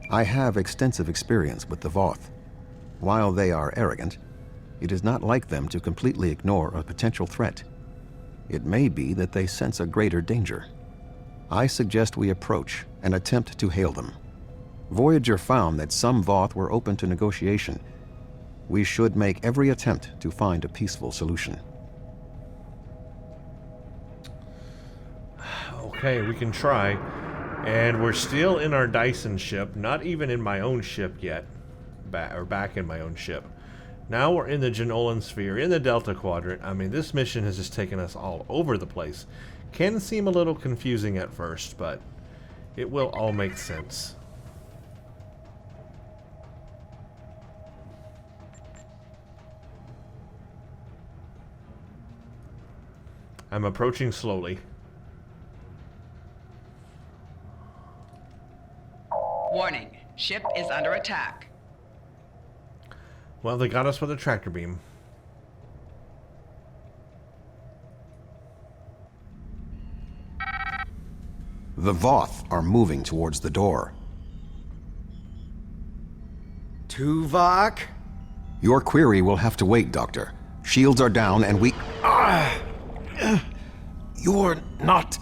Speaker 5: I have extensive experience with the Voth. While they are arrogant, it is not like them to completely ignore a potential threat. It may be that they sense a greater danger. I suggest we approach and attempt to hail them. Voyager found that some Voth were open to negotiation. We should make every attempt to find a peaceful solution.
Speaker 1: Okay, we can try. And we're still in our Dyson ship, not even in my own ship yet. Back in my own ship. Now we're in the Janolan sphere, in the Delta Quadrant. I mean, this mission has just taken us all over the place. Can seem a little confusing at first, but it will all make sense. I'm approaching slowly.
Speaker 7: Warning, ship is under attack.
Speaker 1: Well, they got us with a tractor beam.
Speaker 5: The Voth are moving towards the door.
Speaker 6: Tuvok?
Speaker 5: Your query will have to wait, Doctor. Shields are down and we... You're not...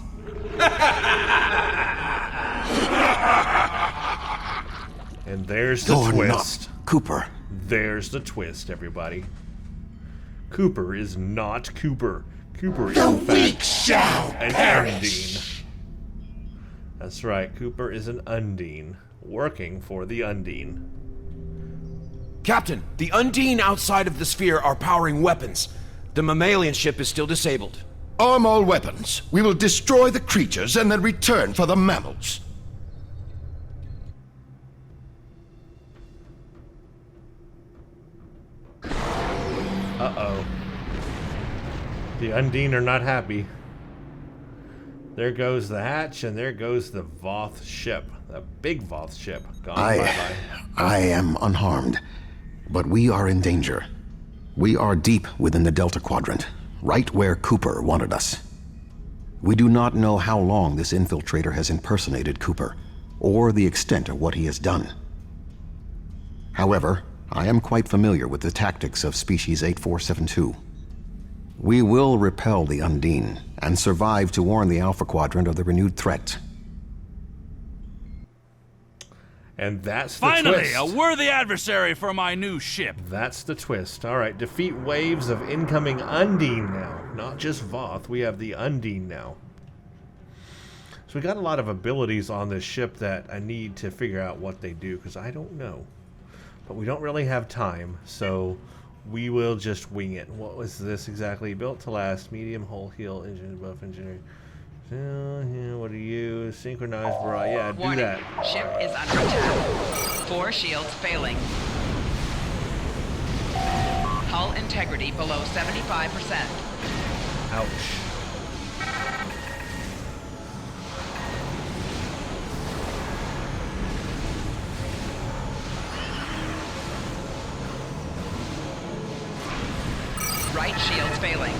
Speaker 1: And there's the
Speaker 5: You're
Speaker 1: twist.
Speaker 5: not Cooper.
Speaker 1: There's the twist, everybody. Cooper is not Cooper. Cooper is, in fact, an Undine. That's right, Cooper is an Undine, working for the Undine.
Speaker 10: Captain, the Undine outside of the sphere are powering weapons. The mammalian ship is still disabled.
Speaker 11: Arm all weapons. We will destroy the creatures and then return for the mammals.
Speaker 1: Uh-oh. The Undine are not happy. There goes the hatch, and there goes the Voth ship. The big Voth ship. Gone bye-bye.
Speaker 5: I am unharmed, but we are in danger. We are deep within the Delta Quadrant, right where Cooper wanted us. We do not know how long this infiltrator has impersonated Cooper, or the extent of what he has done. However, I am quite familiar with the tactics of Species 8472. We will repel the Undine, and survive to warn the Alpha Quadrant of the renewed threat.
Speaker 1: And that's the
Speaker 8: Finally,
Speaker 1: twist.
Speaker 8: a worthy adversary for my new ship.
Speaker 1: That's the twist. All right, defeat waves of incoming Undine now. Not just Voth, we have the Undine now. So we got a lot of abilities on this ship that I need to figure out what they do, because I don't know. But we don't really have time, so we will just wing it. What was this exactly? Built to last, medium hull heel, engine buff, engineering. What are you? Synchronized barrage. Yeah, do
Speaker 7: Warning.
Speaker 1: that.
Speaker 7: Ship is under attack. 4 shields failing. Hull integrity below 75%.
Speaker 1: Ouch.
Speaker 7: Right shields failing.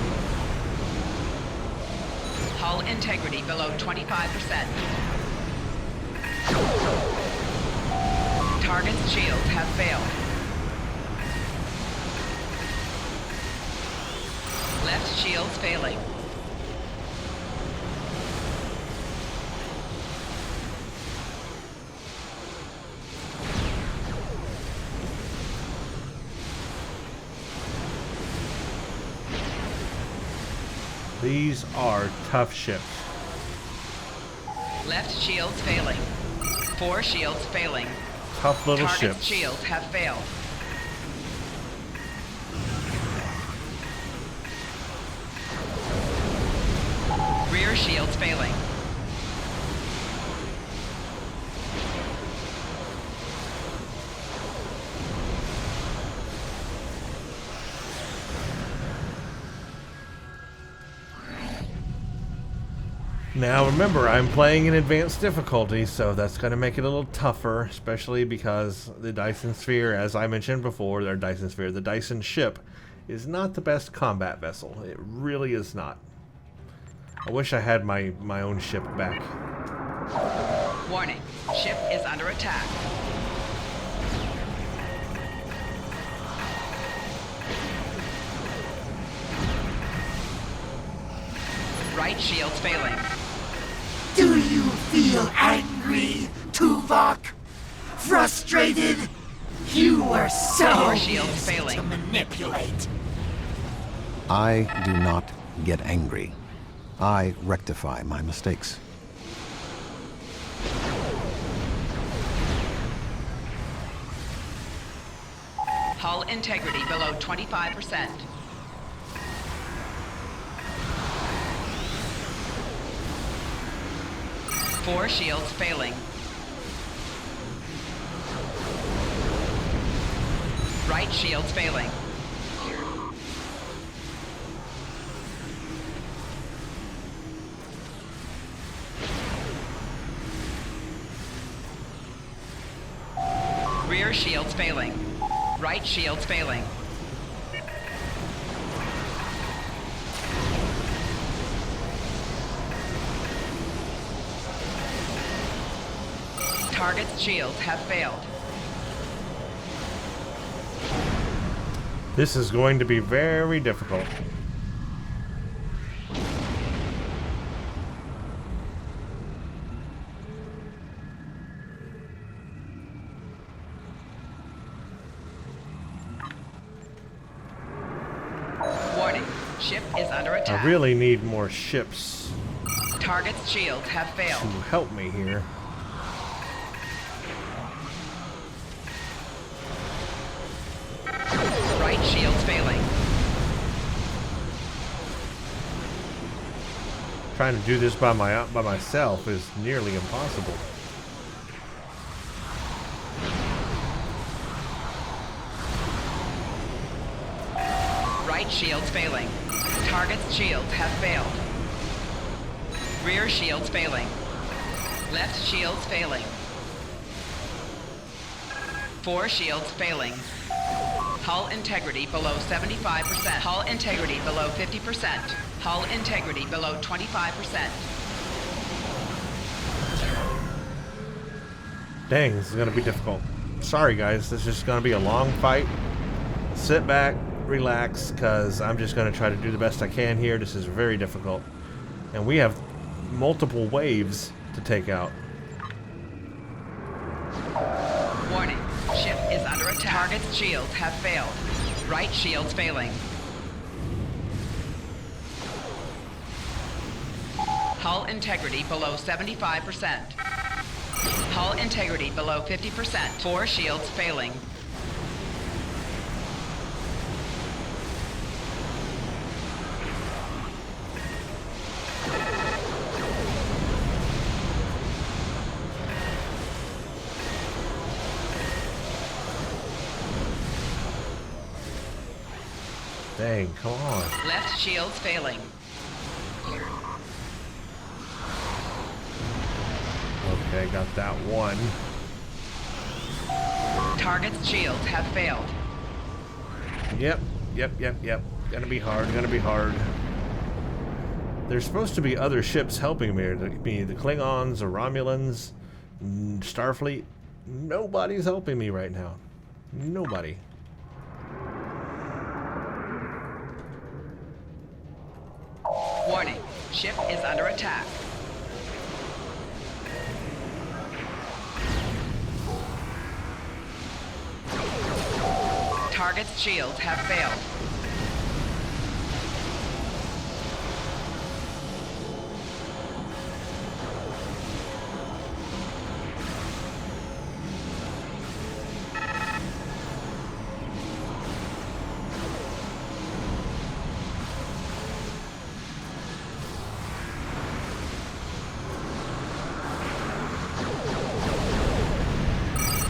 Speaker 7: Hull integrity below 25%. Target's shields have failed. Left shields failing.
Speaker 1: These are tough ships.
Speaker 7: Left shields failing. 4 shields failing.
Speaker 1: Tough little
Speaker 7: Target's
Speaker 1: ships.
Speaker 7: shields have failed. Rear shields failing.
Speaker 1: Now remember, I'm playing in advanced difficulty, so that's going to make it a little tougher, especially because the Dyson Sphere, as I mentioned before, the Dyson ship, is not the best combat vessel. It really is not. I wish I had my own ship back.
Speaker 7: Warning. Ship is under attack. Right shield's failing.
Speaker 12: Do you feel angry, Tuvok? Frustrated? You were so
Speaker 7: shields
Speaker 12: easy
Speaker 7: failing.
Speaker 12: to manipulate.
Speaker 5: I do not get angry. I rectify my mistakes.
Speaker 7: Hull integrity below 25%. Four shields failing. Right shields failing. Rear shields failing. Right shields failing. Target's shields have failed.
Speaker 1: This is going to be very difficult.
Speaker 7: Warning, ship is under attack.
Speaker 1: I really need more ships
Speaker 7: Target's shields have
Speaker 1: to
Speaker 7: failed.
Speaker 1: help me here.
Speaker 7: Right shield's failing.
Speaker 1: Trying to do this by myself is nearly impossible.
Speaker 7: Right shield's failing. Target's shields have failed. Rear shields failing. Left shields failing. 4 shields failing. Hull integrity below 75%. Hull integrity below 50%. Hull integrity below 25%.
Speaker 1: Dang, this is going to be difficult. Sorry guys, this is going to be a long fight. Sit back, relax, because I'm just going to try to do the best I can here. This is very difficult. And we have multiple waves to take out.
Speaker 7: Warning, ship is under attack. Target's shields have failed. Right shield's failing. Hull integrity below 75%. Hull integrity below 50%. 4 shields failing.
Speaker 1: Dang, come on.
Speaker 7: Left shield's failing.
Speaker 1: Okay, got that one.
Speaker 7: Target's shields have failed.
Speaker 1: Yep. Gonna be hard, gonna be hard. There's supposed to be other ships helping me. The Klingons, the Romulans, Starfleet. Nobody's helping me right now. Nobody.
Speaker 7: Warning, ship is under attack. Target's shields have failed.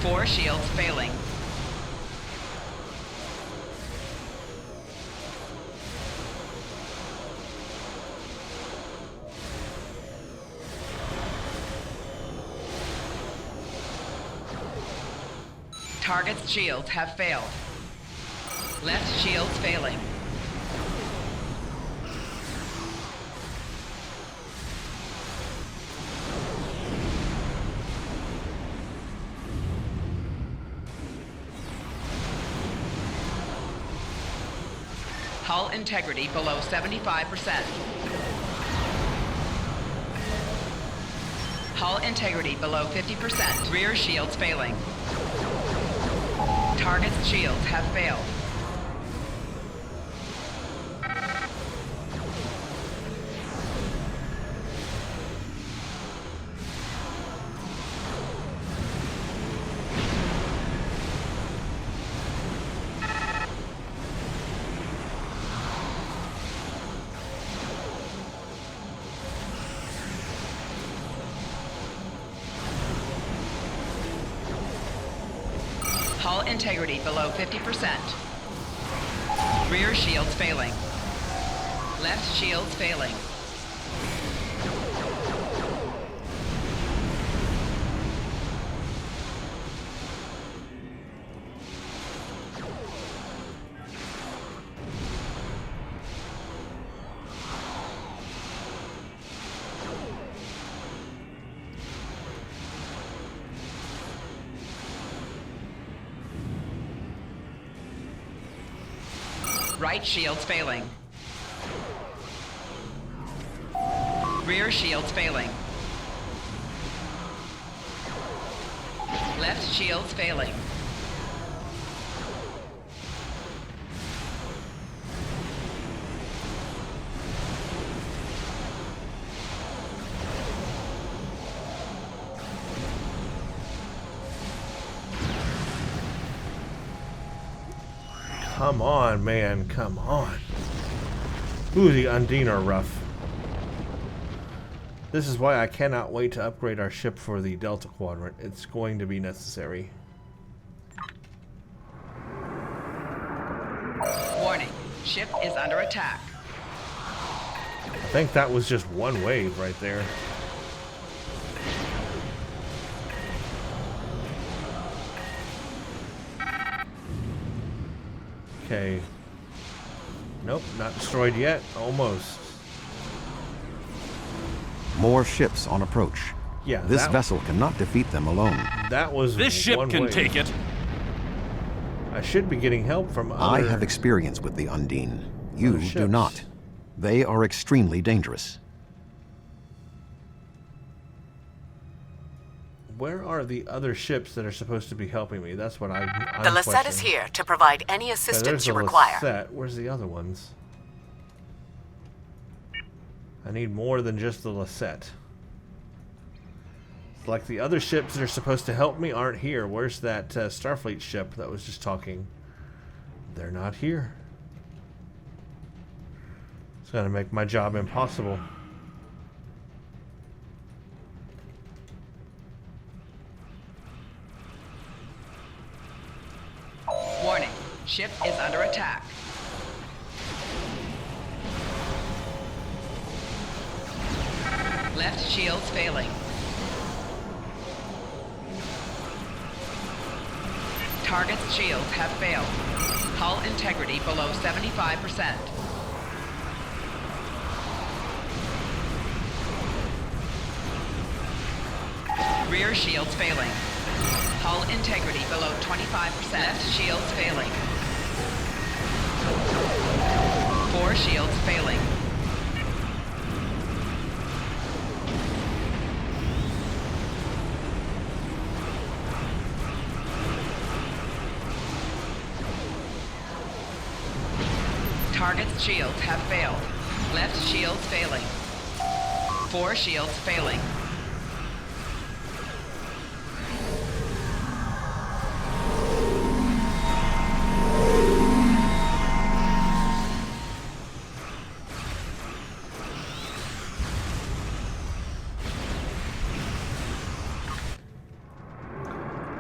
Speaker 7: Four shields failing. Target's shields have failed. Left shield's failing. Hull integrity below 75%. Hull integrity below 50%. Rear shields failing. Target's shields have failed. Hull integrity below 50%. Rear shields failing. Left shields failing. Right shields failing. Rear shields failing. Left shields failing.
Speaker 1: Come on, man, come on. Ooh, the Undine are rough. This is why I cannot wait to upgrade our ship for the Delta Quadrant. It's going to be necessary.
Speaker 7: Warning, ship is under attack.
Speaker 1: I think that was just one wave right there. Okay. Nope, not destroyed yet. Almost.
Speaker 5: More ships on approach.
Speaker 1: Yeah,
Speaker 5: this vessel cannot defeat them alone.
Speaker 1: That was
Speaker 8: this ship
Speaker 1: one
Speaker 8: can
Speaker 1: wave.
Speaker 8: take it.
Speaker 1: I should be getting help from other...
Speaker 5: I have experience with the Undine. You
Speaker 1: ships.
Speaker 5: do not. They are extremely dangerous.
Speaker 1: Where are the other ships that are supposed to be helping me? That's what I'm
Speaker 9: The Lisette is
Speaker 1: questioning.
Speaker 9: here to provide any
Speaker 1: Okay,
Speaker 9: assistance
Speaker 1: there's
Speaker 9: you
Speaker 1: the
Speaker 9: require.
Speaker 1: Lisette. Where's the other ones? I need more than just the Lisette. It's like the other ships that are supposed to help me aren't here. Where's that Starfleet ship that was just talking? They're not here. It's gonna make my job impossible.
Speaker 7: Warning, ship is under attack. Left shields failing. Target's shields have failed. Hull integrity below 75%. Rear shields failing. Hull integrity below 25%. Left shields failing. 4 shields failing. Target's shields have failed. Left shields failing. 4 shields failing.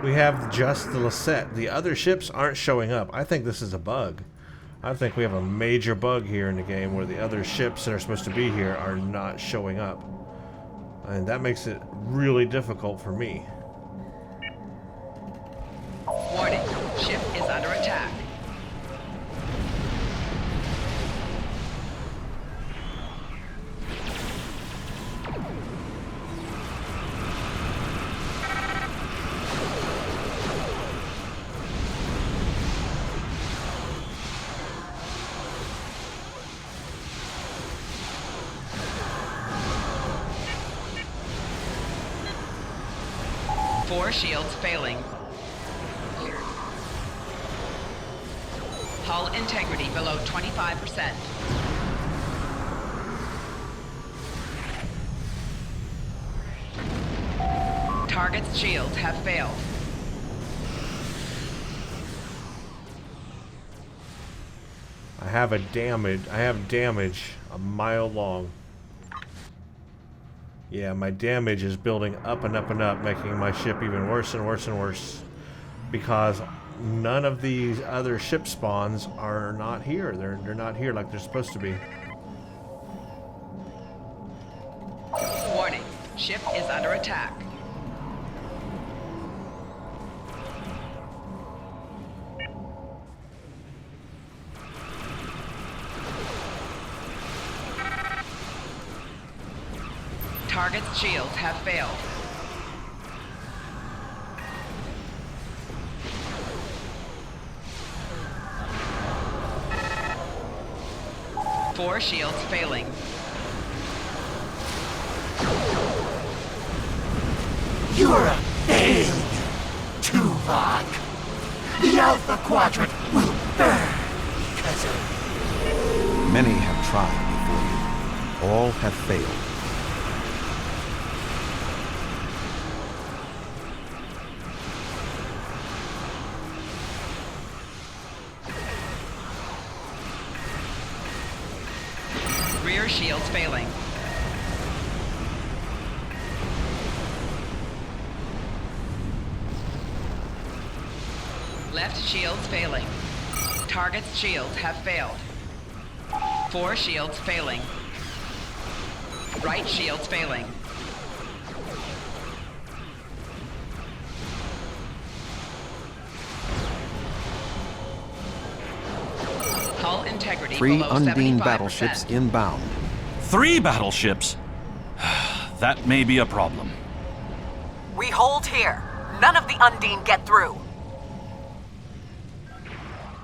Speaker 1: We have just the Lisette. The other ships aren't showing up. I think this is a bug. I think we have a major bug here in the game where the other ships that are supposed to be here are not showing up. And that makes it really difficult for me.
Speaker 7: Warning, ship is under attack. Four shields failing. Hull integrity below 25%. Target's shields have failed.
Speaker 1: I have damage a mile long. Yeah, my damage is building up and up and up, making my ship even worse and worse and worse. Because none of these other ship spawns are not here. They're not here like they're supposed to be.
Speaker 7: Warning, ship is under attack. Target's shields have failed. 4 shields failing.
Speaker 12: You're a failure, Tuvok. The Alpha Quadrant will burn because of you.
Speaker 5: Many have tried before you. All have failed.
Speaker 7: Rear shields failing. Left shields failing. Target's shields have failed. 4 shields failing. Right shields failing. Hull integrity
Speaker 5: 3
Speaker 7: below
Speaker 5: Undine
Speaker 7: 75%.
Speaker 5: battleships inbound.
Speaker 8: 3 battleships? That may be a problem.
Speaker 9: We hold here. None of the Undine get through.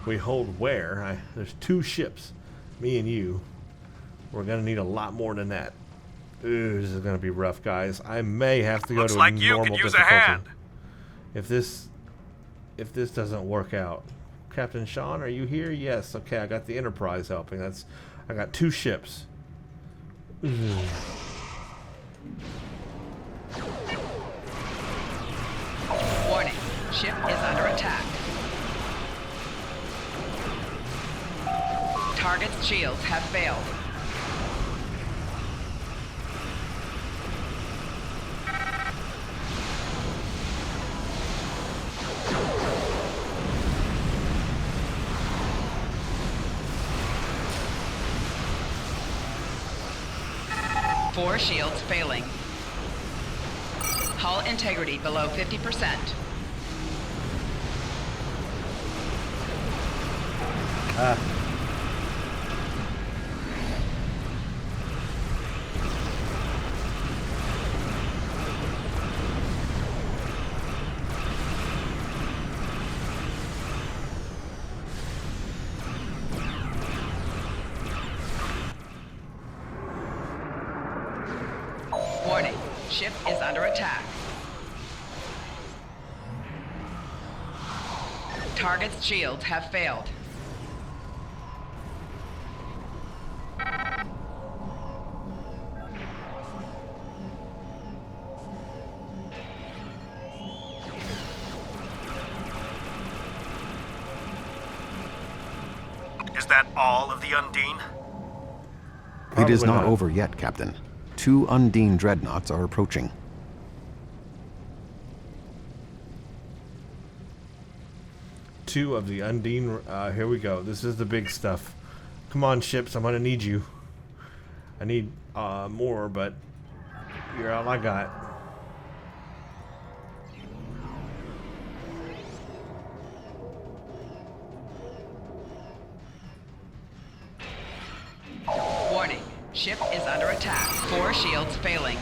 Speaker 1: We hold where? There's 2 ships. Me and you. We're gonna need a lot more than that. Ooh, this is gonna be rough, guys. I may have to go to a normal difficulty. If this doesn't work out. Captain Sean, are you here? Yes. Okay, I got the Enterprise helping. I got 2 ships. Ooh.
Speaker 7: Warning. Ship is under attack. Target's shields have failed. Four shields failing. Hull integrity below 50%. Warning, ship is under attack. Target's shields have failed.
Speaker 13: Is that all of the Undine?
Speaker 5: It is
Speaker 1: Probably
Speaker 5: not
Speaker 1: not.
Speaker 5: over yet, Captain. 2 Undine dreadnoughts are approaching.
Speaker 1: Two of the Undine. Here we go. This is the big stuff. Come on, ships. I'm gonna need you. I need more, but you're all I got.
Speaker 7: Warning, ship is under attack. Four shields failing.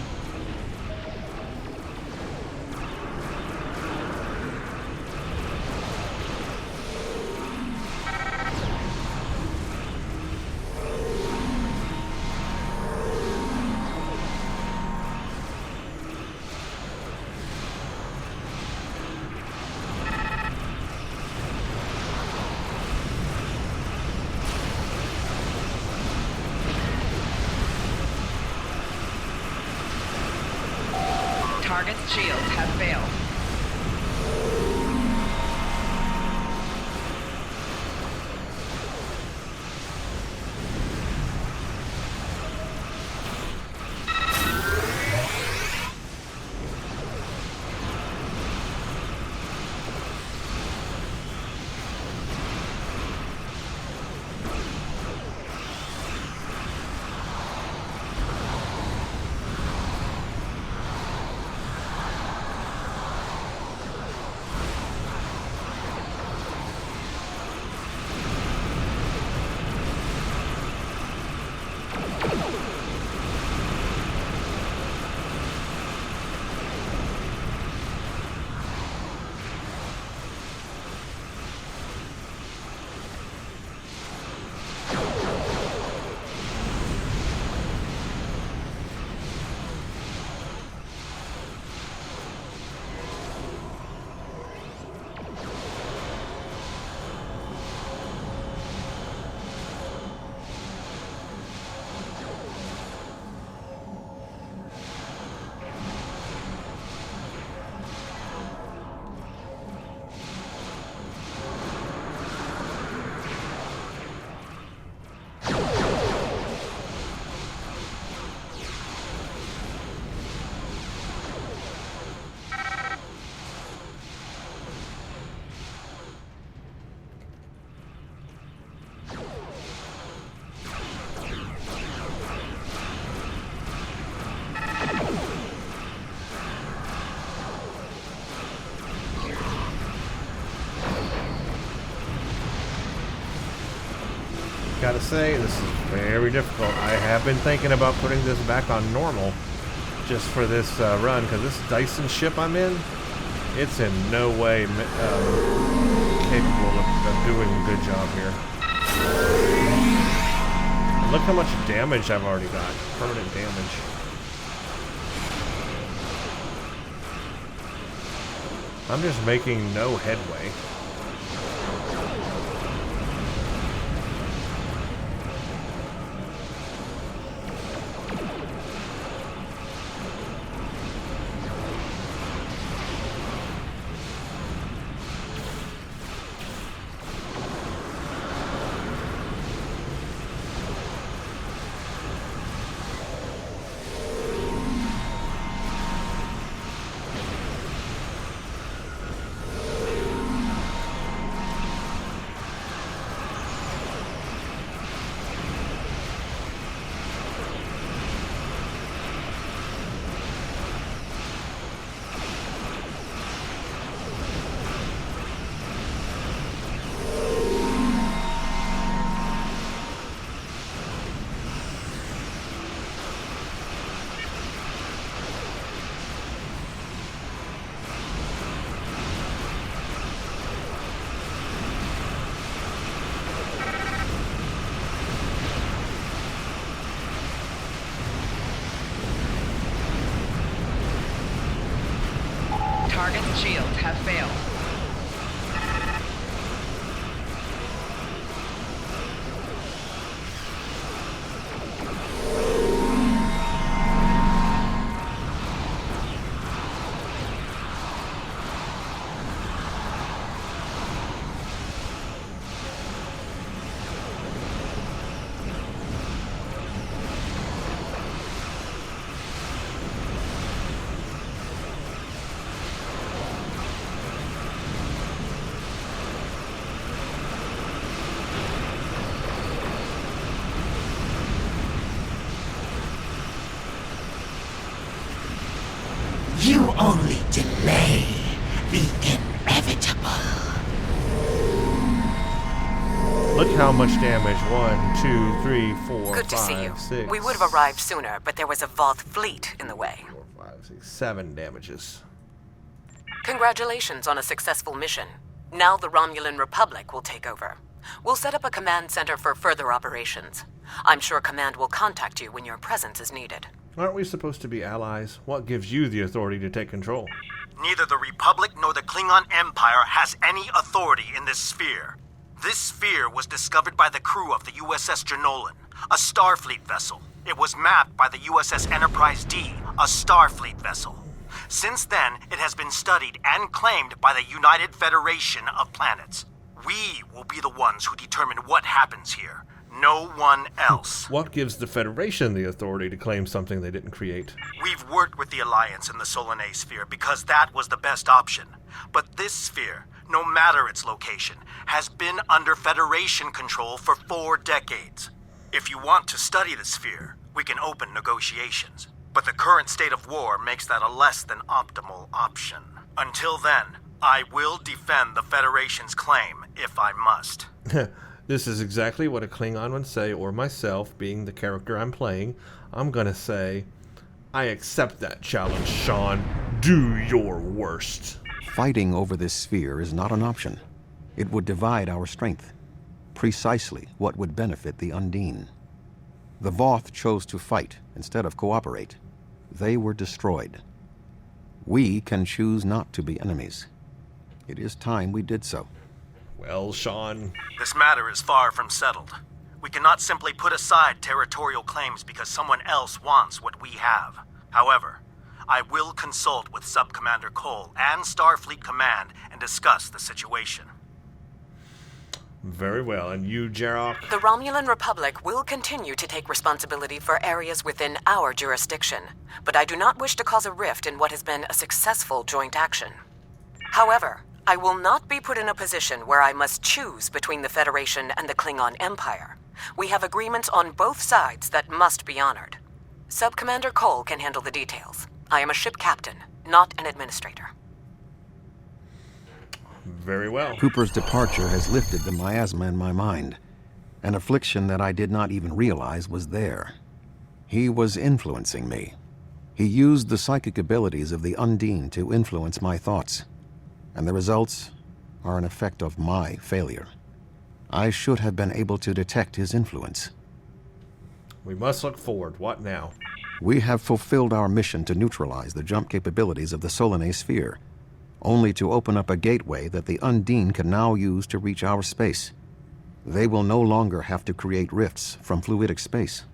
Speaker 7: Target's shields have failed.
Speaker 1: gotta say, this is very difficult. I have been thinking about putting this back on normal just for this run, because this Dyson ship I'm in, it's in no way capable of doing a good job here. Look how much damage I've already got. Permanent damage. I'm just making no headway.
Speaker 7: Target's shields have failed.
Speaker 12: You only delay the inevitable.
Speaker 1: Look how much damage. 1, 2, 3, 4,
Speaker 9: Good to
Speaker 1: 5,
Speaker 9: see you.
Speaker 1: 6.
Speaker 9: We would have arrived sooner, but there was a Voth fleet in the way.
Speaker 1: 4, 5, 6, 7 damages.
Speaker 9: Congratulations on a successful mission. Now the Romulan Republic will take over. We'll set up a command center for further operations. I'm sure Command will contact you when your presence is needed.
Speaker 1: Aren't we supposed to be allies? What gives you the authority to take control?
Speaker 13: Neither the Republic nor the Klingon Empire has any authority in this sphere. This sphere was discovered by the crew of the USS Jenolan, a Starfleet vessel. It was mapped by the USS Enterprise D, a Starfleet vessel. Since then, it has been studied and claimed by the United Federation of Planets. We will be the ones who determine what happens here. No one else.
Speaker 1: What gives the Federation the authority to claim something they didn't create?
Speaker 13: We've worked with the Alliance in the Solanae sphere because that was the best option. But this sphere, no matter its location, has been under Federation control for 4 decades. If you want to study the sphere, we can open negotiations. But the current state of war makes that a less than optimal option. Until then, I will defend the Federation's claim if I must.
Speaker 1: This is exactly what a Klingon would say, or myself, being the character I'm playing. I'm gonna say, I accept that challenge, Sean. Do your worst.
Speaker 5: Fighting over this sphere is not an option. It would divide our strength. Precisely what would benefit the Undine. The Voth chose to fight instead of cooperate. They were destroyed. We can choose not to be enemies. It is time we did so.
Speaker 1: Well, Sean.
Speaker 13: This matter is far from settled. We cannot simply put aside territorial claims because someone else wants what we have. However, I will consult with Sub-Commander Cole and Starfleet Command and discuss the situation.
Speaker 1: Very well. And you, Jarok?
Speaker 9: The Romulan Republic will continue to take responsibility for areas within our jurisdiction, but I do not wish to cause a rift in what has been a successful joint action. However, I will not be put in a position where I must choose between the Federation and the Klingon Empire. We have agreements on both sides that must be honored. Sub-Commander Cole can handle the details. I am a ship captain, not an administrator.
Speaker 1: Very well.
Speaker 5: Cooper's departure has lifted the miasma in my mind. An affliction that I did not even realize was there. He was influencing me. He used the psychic abilities of the Undine to influence my thoughts. And the results are an effect of my failure. I should have been able to detect his influence.
Speaker 1: We must look forward. What now?
Speaker 5: We have fulfilled our mission to neutralize the jump capabilities of the Solanae sphere, only to open up a gateway that the Undine can now use to reach our space. They will no longer have to create rifts from fluidic space.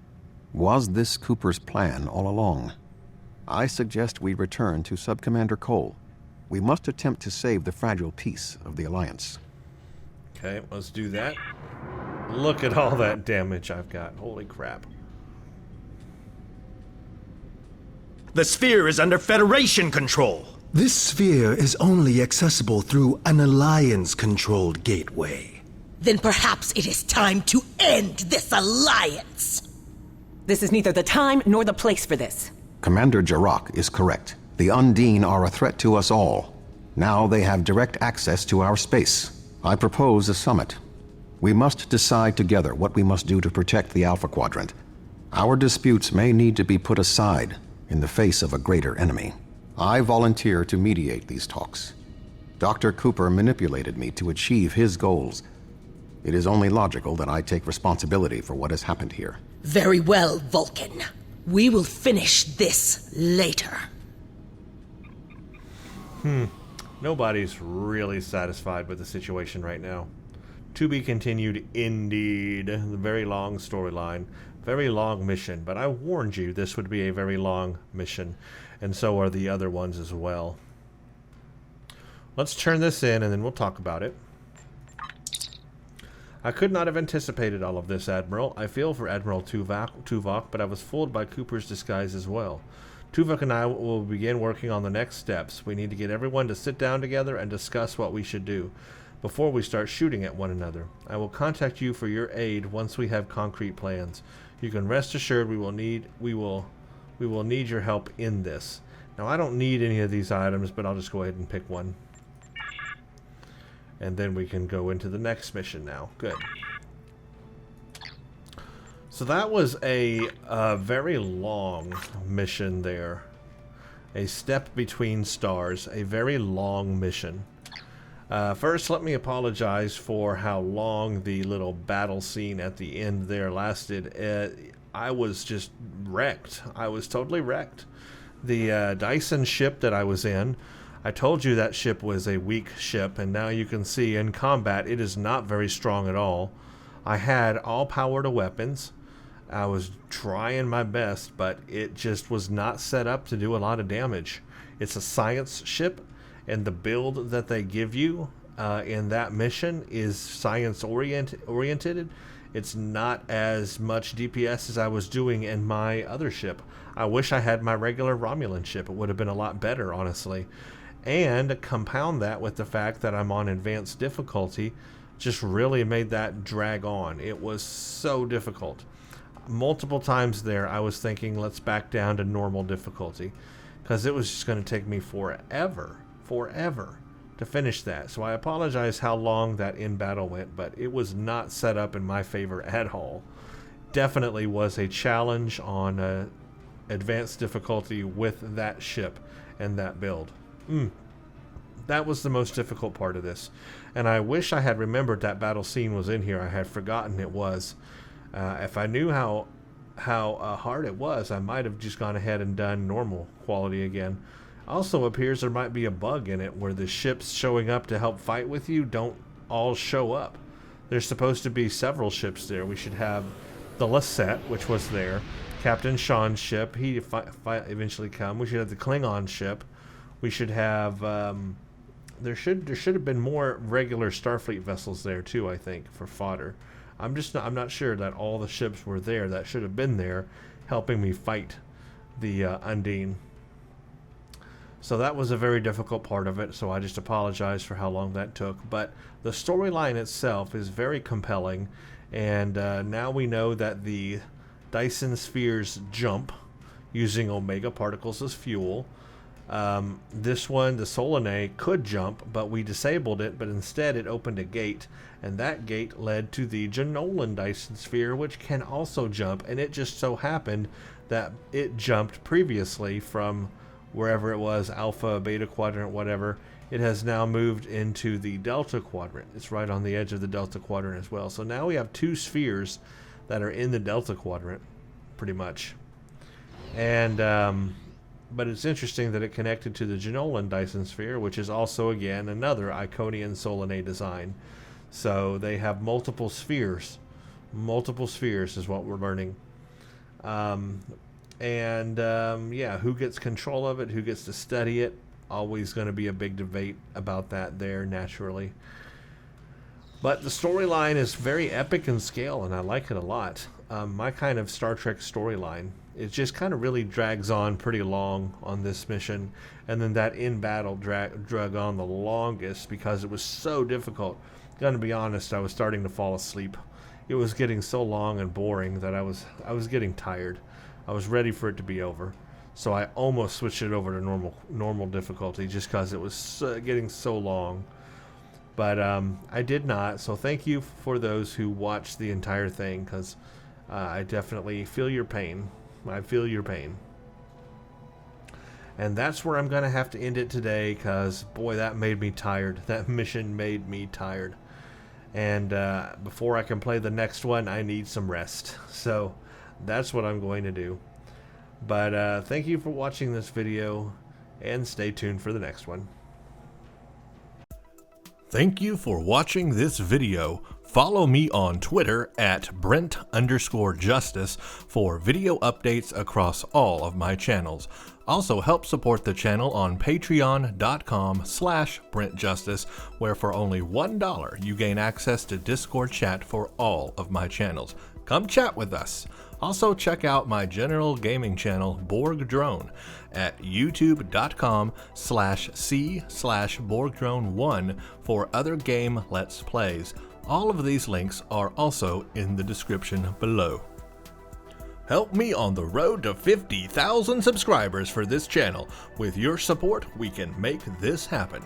Speaker 5: Was this Cooper's plan all along? I suggest we return to Subcommander Cole. We must attempt to save the fragile peace of the Alliance.
Speaker 1: Okay, let's do that. Look at all that damage I've got. Holy crap.
Speaker 13: The sphere is under Federation control.
Speaker 3: This sphere is only accessible through an Alliance-controlled gateway.
Speaker 2: Then perhaps it is time to end this alliance.
Speaker 14: This is neither the time nor the place for this.
Speaker 5: Commander Jarrah is correct. The Undine are a threat to us all. Now they have direct access to our space. I propose a summit. We must decide together what we must do to protect the Alpha Quadrant. Our disputes may need to be put aside in the face of a greater enemy. I volunteer to mediate these talks. Dr. Cooper manipulated me to achieve his goals. It is only logical that I take responsibility for what has happened here.
Speaker 2: Very well, Vulcan. We will finish this later.
Speaker 1: Nobody's really satisfied with the situation right now. To be continued, indeed. A very long storyline. Very long mission. But I warned you this would be a very long mission. And so are the other ones as well. Let's turn this in and then we'll talk about it. I could not have anticipated all of this, Admiral. I feel for Admiral Tuvok, but I was fooled by Cooper's disguise as well. Tuvok and I will begin working on the next steps. We need to get everyone to sit down together and discuss what we should do before we start shooting at one another. I will contact you for your aid once we have concrete plans. You can rest assured we will need your help in this. Now, I don't need any of these items, but I'll just go ahead and pick one. And then we can go into the next mission now. Good. So that was a very long mission there. A step between stars. A very long mission. First, let me apologize for how long the little battle scene at the end there lasted. I was just wrecked. I was totally wrecked. The Dyson ship that I was in, I told you that ship was a weak ship, and now you can see in combat it is not very strong at all. I had all power to weapons. I was trying my best, but it just was not set up to do a lot of damage. It's a science ship, and the build that they give you in that mission is science oriented. It's not as much DPS as I was doing in my other ship. I wish I had my regular Romulan ship. It would have been a lot better, honestly. And compound that with the fact that I'm on advanced difficulty just really made that drag on. It was so difficult. Multiple times there I was thinking, let's back down to normal difficulty, because it was just going to take me forever to finish that. So I apologize how long that in battle went, but it was not set up in my favor at all. Definitely was a challenge on advanced difficulty with that ship and that build. That was the most difficult part of this, and I wish I had remembered that battle scene was in here. I had forgotten it was. If I knew how hard it was, I might have just gone ahead and done normal quality again. Also appears there might be a bug in it where the ships showing up to help fight with you don't all show up. There's supposed to be several ships there. We should have the Lassette, which was there. Captain Sean's ship, he eventually come. We should have the Klingon ship. We should have there should have been more regular Starfleet vessels there too, I think, for fodder. I'm not sure that all the ships were there that should have been there helping me fight the Undine. So that was a very difficult part of it, so I just apologize for how long that took. But the storyline itself is very compelling, and now we know that the Dyson spheres jump using Omega particles as fuel. This one, the Solanae, could jump, but we disabled it, but instead it opened a gate, and that gate led to the Janolan Dyson Sphere, which can also jump, and it just so happened that it jumped previously from wherever it was, Alpha, Beta Quadrant, whatever. It has now moved into the Delta Quadrant. It's right on the edge of the Delta Quadrant as well. So now we have two spheres that are in the Delta Quadrant, pretty much. And, but it's interesting that it connected to the Janolan Dyson Sphere, which is also, again, another Iconian Solanae design. So they have multiple spheres. Multiple spheres is what we're learning. Yeah, who gets control of it, who gets to study it, always going to be a big debate about that there, naturally. But the storyline is very epic in scale, and I like it a lot. My kind of Star Trek storyline. It just kind of really drags on pretty long on this mission, and then that in battle drug on the longest because it was so difficult. Gonna be honest, I was starting to fall asleep. It was getting so long and boring that I was getting tired. I was ready for it to be over, so I almost switched it over to normal difficulty just because it was getting so long. But I did not. So thank you for those who watched the entire thing, because I definitely feel your pain. I feel your pain. And that's where I'm gonna have to end it today, because boy, that made me tired. That mission made me tired. And before I can play the next one, I need some rest. So that's what I'm going to do. But thank you for watching this video, and stay tuned for the next one. Thank you for watching this video. Follow me on Twitter at Brent_Justice for video updates across all of my channels. Also help support the channel on patreon.com/BrentJustice, where for only $1 you gain access to Discord chat for all of my channels. Come chat with us. Also check out my general gaming channel, Borg Drone, at youtube.com/c/BorgDrone1 for other game Let's Plays. All of these links are also in the description below. Help me on the road to 50,000 subscribers for this channel. With your support, we can make this happen.